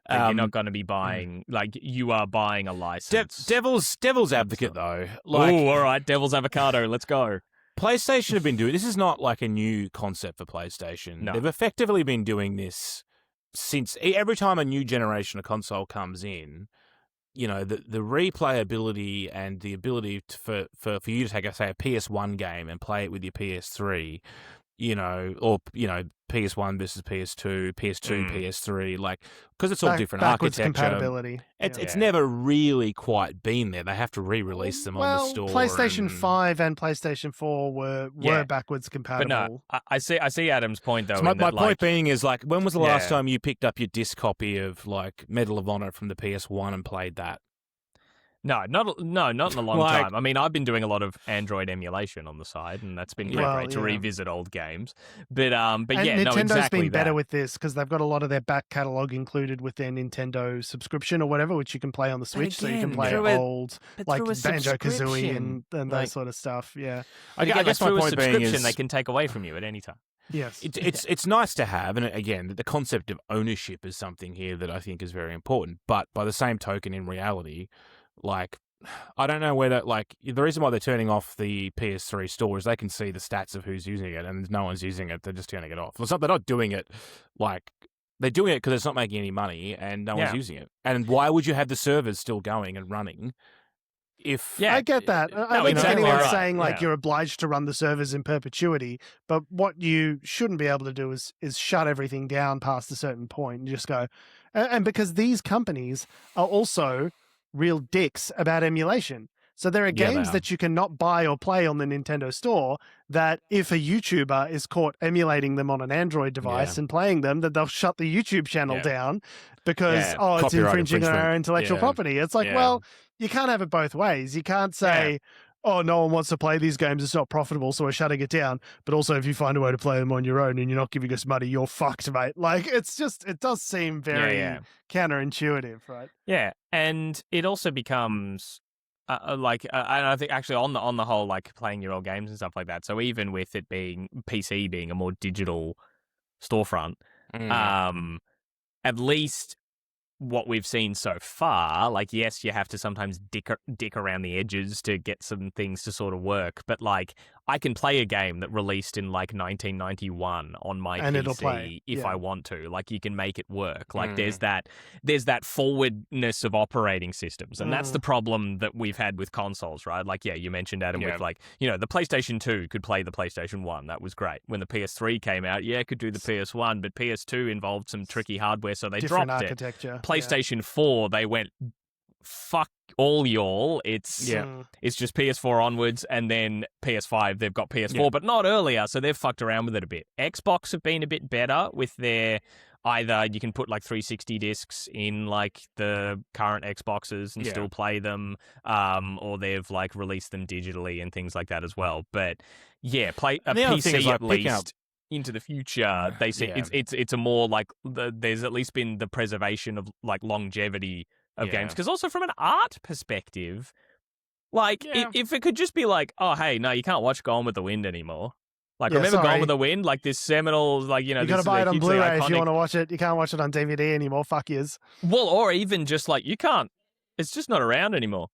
you're not going to be buying, like, you are buying a license. Devil's advocate, though. Like, all right, devil's avocado, let's go. PlayStation have been doing this. Is not like a new concept for PlayStation. No. They've effectively been doing this since every time a new generation of console comes in. The replayability and the ability for you to take, say, a PS1 game and play it with your PS3, or PS1 versus PS2, PS2, PS3, like, because it's all different backwards architecture. Compatibility. It's never really quite been there. They have to re-release them on the store. PlayStation 5 and PlayStation 4 were backwards compatible. But no, I see Adam's point, though. So my point being is, like, when was the last time you picked up your disc copy of, like, Medal of Honor from the PS1 and played that? No, not in a long time. I mean, I've been doing a lot of Android emulation on the side, and that's been great to revisit old games. But Nintendo's been better with this because they've got a lot of their back catalog included with their Nintendo subscription or whatever, which you can play on the Switch. So you can play old, like Banjo-Kazooie and that sort of stuff. Yeah, I guess my point being is they can take away from you at any time. Yes, it's nice to have, and again, the concept of ownership is something here that I think is very important. But by the same token, in reality, like, I don't know whether, like, the reason why they're turning off the PS3 store is they can see the stats of who's using it, and no one's using it. They're just turning it off. They're not doing it, like, they're doing it because it's not making any money, and no one's using it. And why would you have the servers still going and running? I get that. I don't think anyone's saying, like, you're obliged to run the servers in perpetuity, but what you shouldn't be able to do is shut everything down past a certain point and just go. And because these companies are also real dicks about emulation. So there are games that you cannot buy or play on the Nintendo store that if a YouTuber is caught emulating them on an Android device and playing them, that they'll shut the YouTube channel down because, it's infringing on our intellectual property. It's like, well, you can't have it both ways. You can't say, oh, no one wants to play these games, it's not profitable, so we're shutting it down. But also, if you find a way to play them on your own and you're not giving us money, you're fucked, mate. Like, it does seem very counterintuitive, right? Yeah, and it also becomes and I think actually on the whole, like playing your old games and stuff like that. So even with it being PC being a more digital storefront, at least what we've seen so far, like, yes, you have to sometimes dick around the edges to get some things to sort of work, but like I can play a game that released in like 1991 on my and PC it'll play. if Yeah. I want to. Like, you can make it work. Like there's that forwardness of operating systems, and that's the problem that we've had with consoles, right? Like, yeah, you mentioned, Adam, with like, you know, the PlayStation 2 could play the PlayStation 1. That was great. When the PS3 came out, yeah, it could do the PS1, but PS2 involved some tricky hardware, so they Different dropped architecture. it. PlayStation 4, they went, fuck all y'all. It's just PS4 onwards, and then PS5, they've got PS4, but not earlier, so they've fucked around with it a bit. Xbox have been a bit better with their, either you can put like 360 discs in like the current Xboxes and still play them, or they've like released them digitally and things like that as well. But yeah, play a PC at least. Into the future, they see it's a more like there's at least been the preservation of like longevity of games, because also from an art perspective, like if it could just be like, oh hey, no, you can't watch Gone with the Wind anymore. Like, remember Gone with the Wind? Like this seminal, like, you know, you got to buy it on Blu-ray if you want to watch it. You can't watch it on DVD anymore. Fuck yous. Well, or even just like you can't. It's just not around anymore.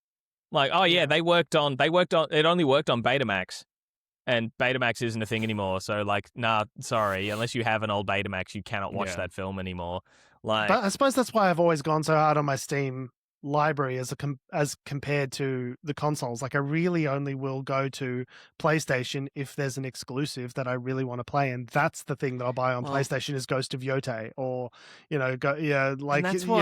Like, oh yeah, they worked on. It only worked on Betamax. And Betamax isn't a thing anymore, so like, nah, sorry. Unless you have an old Betamax, you cannot watch that film anymore. Like, but I suppose that's why I've always gone so hard on my Steam library as compared to the consoles. Like, I really only will go to PlayStation if there's an exclusive that I really want to play, and that's the thing that I'll buy on PlayStation is Ghost of Yote, or you know,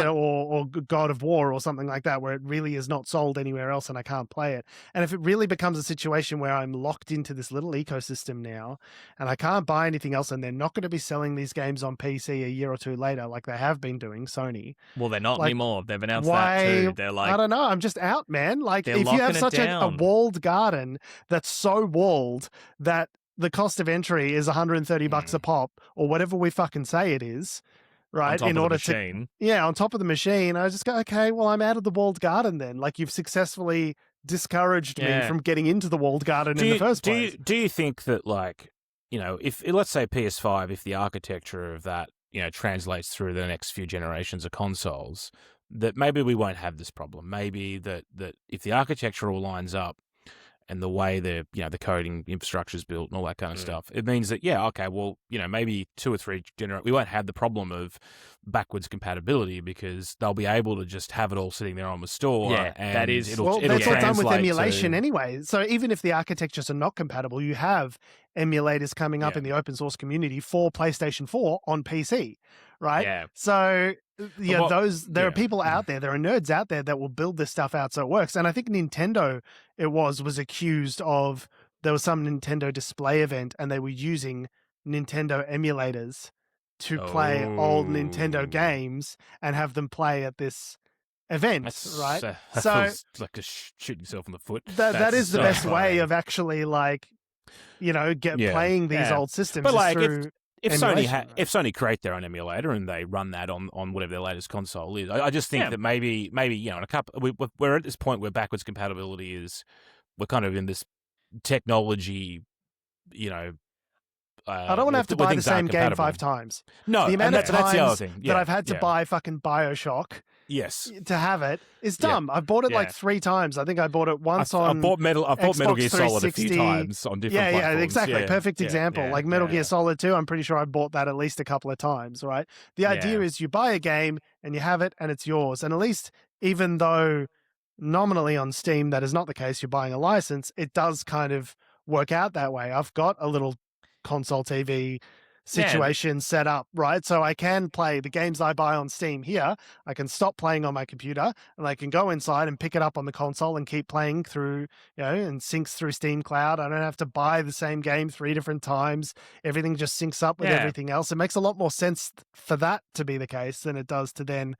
or God of War or something like that, where it really is not sold anywhere else and I can't play it. And if it really becomes a situation where I'm locked into this little ecosystem now and I can't buy anything else, and they're not going to be selling these games on PC a year or two later like they have been doing, Sony. Well, they're not anymore. They've announced that too. They're like, I don't know. I'm just out, man. Like, if you have such a walled garden that's so walled that the cost of entry is $130 a pop, or whatever we fucking say it is, right? On top of the machine. On top of the machine. I just go, okay, well, I'm out of the walled garden then. Like, you've successfully discouraged me from getting into the walled garden in the first place. Do you think that, like, you know, if let's say PS5, if the architecture of that, you know, translates through the next few generations of consoles, that maybe we won't have this problem. Maybe that if the architecture all lines up and the way the coding infrastructure is built and all that kind of stuff, it means that, maybe 2 or 3 we won't have the problem of backwards compatibility, because they'll be able to just have it all sitting there on the store. Yeah, and that is. It'll that's all done with translate emulation anyway. So even if the architectures are not compatible, you have emulators coming up in the open source community for PlayStation 4 on PC, right? Yeah. So there are people out there, there are nerds out there that will build this stuff out so it works. And I think Nintendo, was accused of, there was some Nintendo display event and they were using Nintendo emulators to play old Nintendo games and have them play at this event, right? That feels like shooting yourself in the foot. That is the best way of actually, like, playing these old systems. But like, through if Sony create their own emulator and they run that on whatever their latest console is, I just think that maybe in a couple, we're at this point where backwards compatibility is, we're kind of in this technology, I don't want to have to buy the same game 5 times. No, the amount of times that's the other thing. that I've had to buy fucking BioShock. Yes, to have it is dumb. I've bought it like 3 times. I think I bought it once on. I've bought Metal Gear Solid a few times on different platforms. Yeah, exactly. Perfect example. Like Metal Gear Solid 2, I'm pretty sure I bought that at least a couple of times, right? The idea is you buy a game and you have it and it's yours. And at least, even though nominally on Steam that is not the case, you're buying a license, it does kind of work out that way. I've got a little console TV situation set up, right? So I can play the games I buy on Steam here. I can stop playing on my computer and I can go inside and pick it up on the console and keep playing through, and syncs through Steam Cloud. I don't have to buy the same game 3 different times. Everything just syncs up with everything else. It makes a lot more sense for that to be the case than it does to then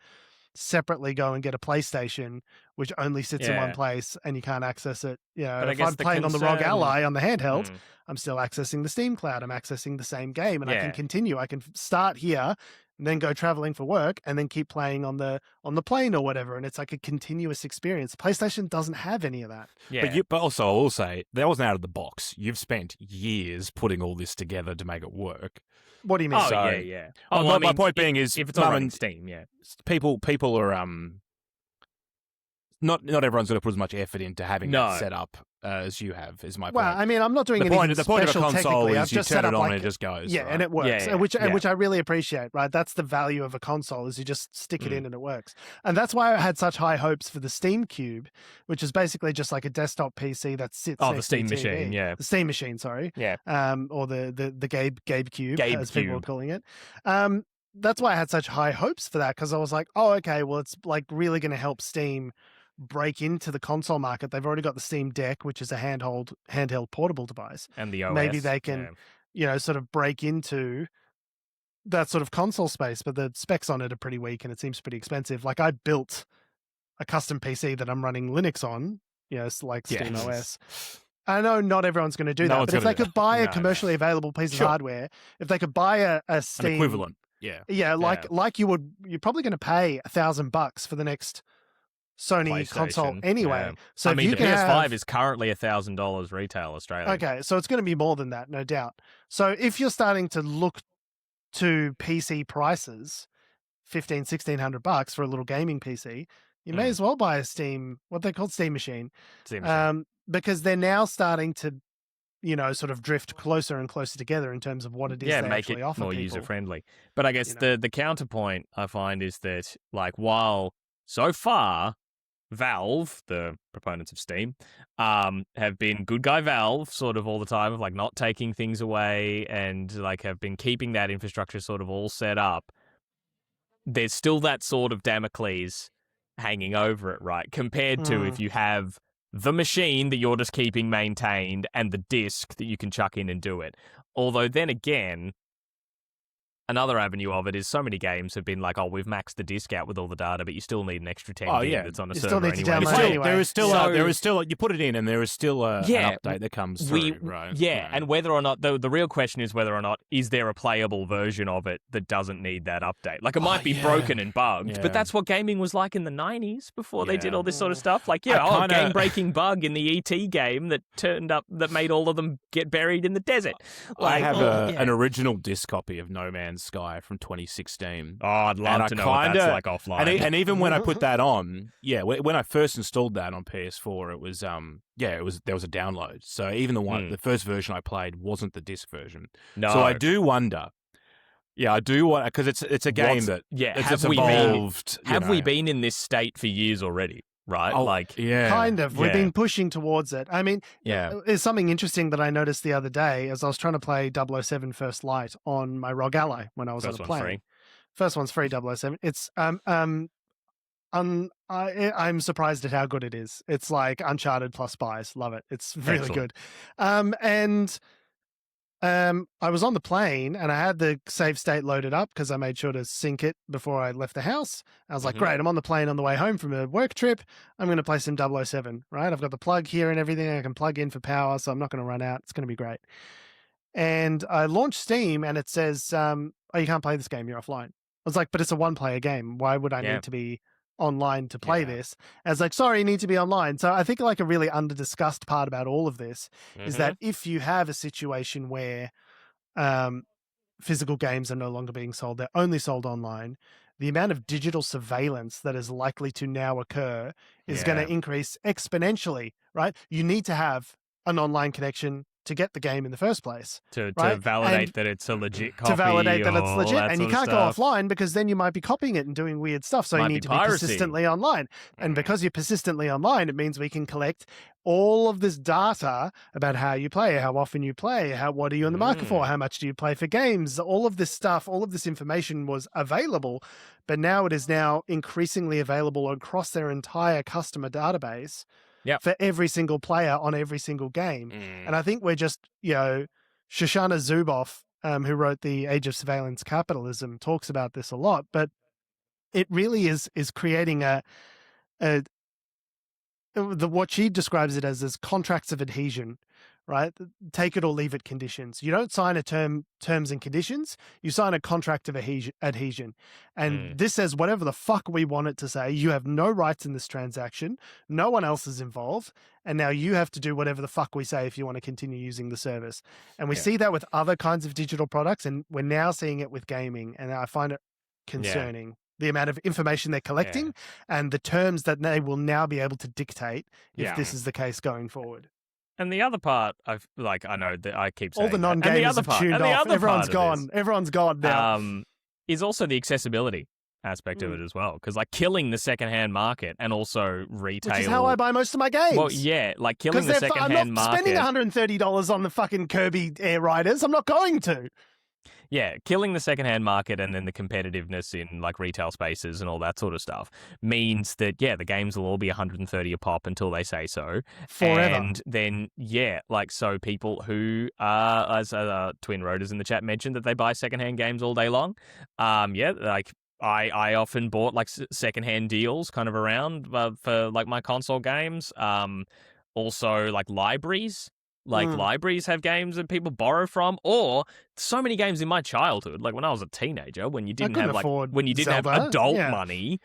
separately go and get a PlayStation, which only sits in one place and you can't access it. If I'm playing on the ROG Ally on the handheld, I'm still accessing the Steam Cloud. I'm accessing the same game and I can continue. I can start here and then go traveling for work, and then keep playing on the plane or whatever. And it's like a continuous experience. PlayStation doesn't have any of that. Yeah. But also, I will say, that wasn't out of the box. You've spent years putting all this together to make it work. What do you mean? Oh, yeah. My point being is, if it's all running Steam, yeah. People are not everyone's going to put as much effort into having that set up as you have. Is my point. Well, I mean, I'm not doing anything the point of a special console technically. is I've you just turn set it up on like, and it just goes. yeah, right? and it works, Yeah, which I really appreciate. Right, that's the value of a console is you just stick it in and it works. And that's why I had such high hopes for the Steam Cube, which is basically just like a desktop PC that sits. Oh, next the Steam to the TV. machine, yeah. The Steam machine, sorry. Yeah. Or the Gabe Cube, Gabe as people are Cube. calling it. That's why I had such high hopes for that, because I was like, oh, okay, well, it's like really going to help Steam break into the console market. They've already got the Steam Deck, which is a handheld portable device. And the OS. Maybe they can, sort of break into that sort of console space, but the specs on it are pretty weak and it seems pretty expensive. Like I built a custom PC that I'm running Linux on, it's like Steam OS. I know not everyone's going to do that, but if they could buy a commercially available piece of hardware, if they could buy a Steam An equivalent, like you're probably going to pay $1,000 for the next Sony console anyway. Yeah. So I mean, you the can PS5 is currently $1,000 retail Australian. Okay, so it's going to be more than that, no doubt. So if you're starting to look to PC prices, $1,500-$1,600 for a little gaming PC, you may as well buy a Steam, what they call Steam Machine, because they're now starting to, sort of drift closer and closer together in terms of what it is they make actually it offer more people. user friendly. But I guess the counterpoint I find is that, like, while so far Valve, the proponents of Steam, have been good guy Valve sort of all the time of like not taking things away and like have been keeping that infrastructure sort of all set up, there's still that sort of Damocles hanging over it, right? Compared to if you have the machine that you're just keeping maintained and the disc that you can chuck in and do it. Although then again, another avenue of it is so many games have been like, oh, we've maxed the disc out with all the data, but you still need an extra 10 gig that's on a server need to anyway. download anyway. There is still you put it in and there is still an update that comes through, right? Yeah, and whether or not, the real question is whether or not, is there a playable version of it that doesn't need that update? Like, it might be broken and bugged, but that's what gaming was like in the 90s before they did all this sort of stuff. Like, game-breaking bug in the ET game that turned up, that made all of them get buried in the desert. Like, I have an original disc copy of No Man's Sky from 2016. Oh, I'd love to know what that's like offline. And even when I put that on, when I first installed that on PS4, it was there was a download. So even the first version I played wasn't the disc version. No. So I do wonder. Yeah, I do want, because it's a game it's evolved. Have we been in this state for years already? Right? Kind of. We've been pushing towards it. I mean, there's something interesting that I noticed the other day as I was trying to play 007 First Light on my ROG Ally when I was on a plane. First one's free, 007. It's I'm surprised at how good it is. It's like Uncharted plus Spies. Love it. It's really good. I was on the plane and I had the save state loaded up because I made sure to sync it before I left the house. I was like, great, I'm on the plane on the way home from a work trip. I'm going to play some 007, right? I've got the plug here and everything. I can plug in for power, so I'm not going to run out. It's going to be great. And I launched Steam and it says, oh, you can't play this game. You're offline. I was like, but it's a one-player game. Why would I need to be online to play this? I was like, sorry, you need to be online. So I think like a really under-discussed part about all of this is that if you have a situation where physical games are no longer being sold, they're only sold online, the amount of digital surveillance that is likely to now occur is going to increase exponentially, right? You need to have an online connection to get the game in the first place. To validate that it's a legit copy. To validate that it's legit. And you can't go stuff. offline because then you might be copying it and doing weird stuff. So you need to be persistently online. And because you're persistently online, it means we can collect all of this data about how you play, how often you play, what are you in the market for, how much do you play for games. All of this stuff, all of this information was available, but now it is now increasingly available across their entire customer database. For every single player on every single game. And I think we're just, Shoshana Zuboff, who wrote The Age of Surveillance Capitalism, talks about this a lot, but it really is creating what she describes it as contracts of adhesion, right? Take it or leave it conditions. You don't sign a terms and conditions. You sign a contract of adhesion. And this says whatever the fuck we want it to say. You have no rights in this transaction. No one else is involved. And now you have to do whatever the fuck we say if you want to continue using the service. And we see that with other kinds of digital products. And we're now seeing it with gaming. And I find it concerning. The amount of information they're collecting and the terms that they will now be able to dictate if this is the case going forward. And the other part, I know that I keep saying all the non-gamers have tuned off. Everyone's gone. Everyone's gone now. Is also the accessibility aspect of it as well, because like killing the secondhand market and also retail, which is how I buy most of my games. Well, yeah, like killing the secondhand market. I'm not spending $130 on the fucking Kirby Air Riders. I'm not going to. Yeah, killing the secondhand market and then the competitiveness in like retail spaces and all that sort of stuff means that, the games will all be $130 a pop until they say so. Forever. And then, so people who, as Twin Rotors in the chat mentioned, that they buy secondhand games all day long. I often bought like secondhand deals kind of around for like my console games. Also like libraries. Libraries have games that people borrow from, or so many games in my childhood, like when I was a teenager, when you didn't have Zelda. have adult money,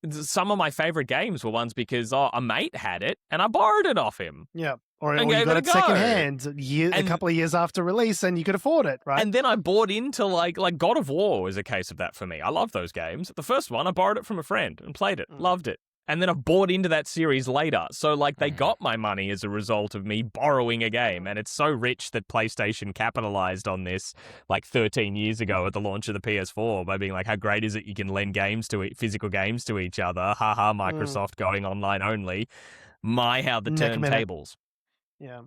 some of my favorite games were ones because a mate had it and I borrowed it off him. Yeah. Or you got it secondhand a couple of years after release and you could afford it, right? And then I bought into like God of War is a case of that for me. I love those games. The first one, I borrowed it from a friend and played it, loved it. And then I bought into that series later. So, they got my money as a result of me borrowing a game. And it's so rich that PlayStation capitalized on this, 13 years ago at the launch of the PS4 by being like, how great is it you can lend physical games to each other? Haha, Microsoft going online only. How the turntables. Yeah.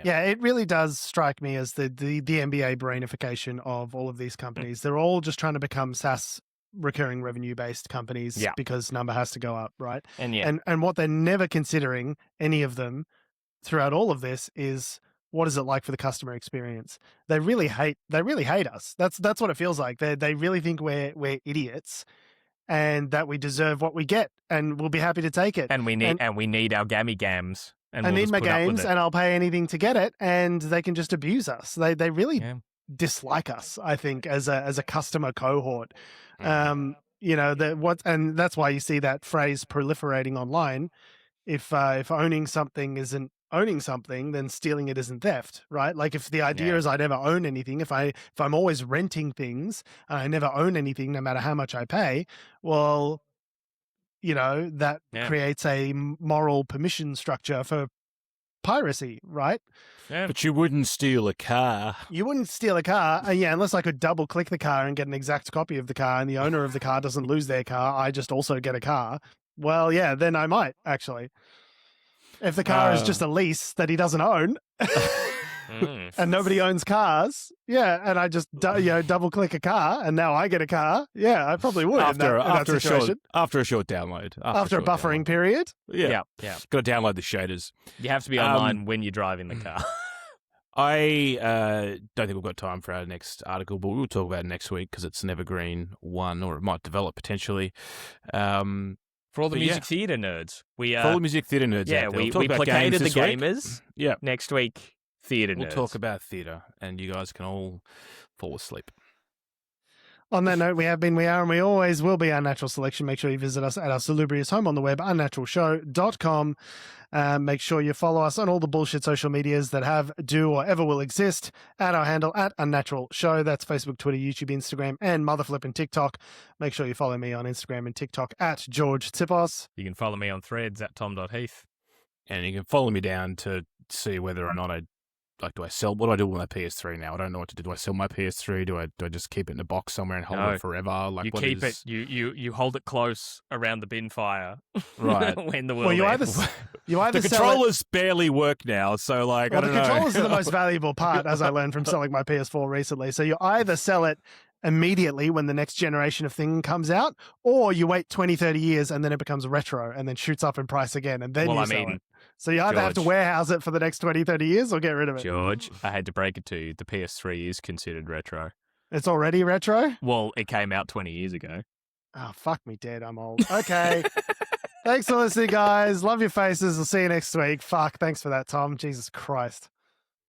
Yeah, it really does strike me as the NBA brainification of all of these companies. They're all just trying to become SaaS recurring revenue based companies because number has to go up, right? And what they're never considering, any of them, throughout all of this is what is it like for the customer experience? They really hate us. That's what it feels like. They really think we're idiots and that we deserve what we get and we'll be happy to take it. And we need our gammy gams. And I we'll need my games and I'll pay anything to get it, and they can just abuse us. They really dislike us, I think, as a customer cohort. And that's why you see that phrase proliferating online. If owning something isn't owning something, then stealing it isn't theft, right? Like if the idea is I never own anything, if I'm always renting things and I never own anything, no matter how much I pay, well, that creates a moral permission structure for piracy, right? Yeah. But you wouldn't steal a car. You wouldn't steal a car, unless I could double click the car and get an exact copy of the car and the owner of the car doesn't lose their car, I just also get a car. Well, yeah, then I might, actually. If the car is just a lease that he doesn't own and nobody owns cars, and I just double click a car and now I get a car, I probably would after a short download. After a buffering period. Yeah. Got to download the shaders. You have to be online when you're driving the car. I don't think we've got time for our next article, but we'll talk about it next week because it's an evergreen one, or it might develop potentially. For all the music theatre nerds. For all the music theatre nerds out there. We placated the gamers. Yeah. Next week, theatre nerds. We'll talk about theatre, and you guys can all fall asleep. On that note, we have been, we are, and we always will be Unnatural Selection. Make sure you visit us at our salubrious home on the web, unnaturalshow.com. Make sure you follow us on all the bullshit social medias that have, do, or ever will exist at our handle at Unnatural Show. That's Facebook, Twitter, YouTube, Instagram, and motherflipping TikTok. Make sure you follow me on Instagram and TikTok at Jorge Tsipos. You can follow me on Threads at Tom.Heath. And you can follow me down to see whether or not do I sell? What do I do with my PS3 now? I don't know what to do. Do I sell my PS3? Do I just keep it in a box somewhere and hold it forever? You keep it. You hold it close around the bin fire. Right. When the world the controllers barely work now, so I don't know. The controllers are the most valuable part, as I learned from selling my PS4 recently. So you either sell it immediately when the next generation of thing comes out, or you wait 20, 30 years and then it becomes retro and then shoots up in price again, and then sell it. So you either have to warehouse it for the next 20, 30 years or get rid of it. George, I had to break it to you. The PS3 is considered retro. It's already retro? Well, it came out 20 years ago. Oh, fuck me dead. I'm old. Okay. Thanks for listening, guys. Love your faces. We'll see you next week. Fuck. Thanks for that, Tom. Jesus Christ.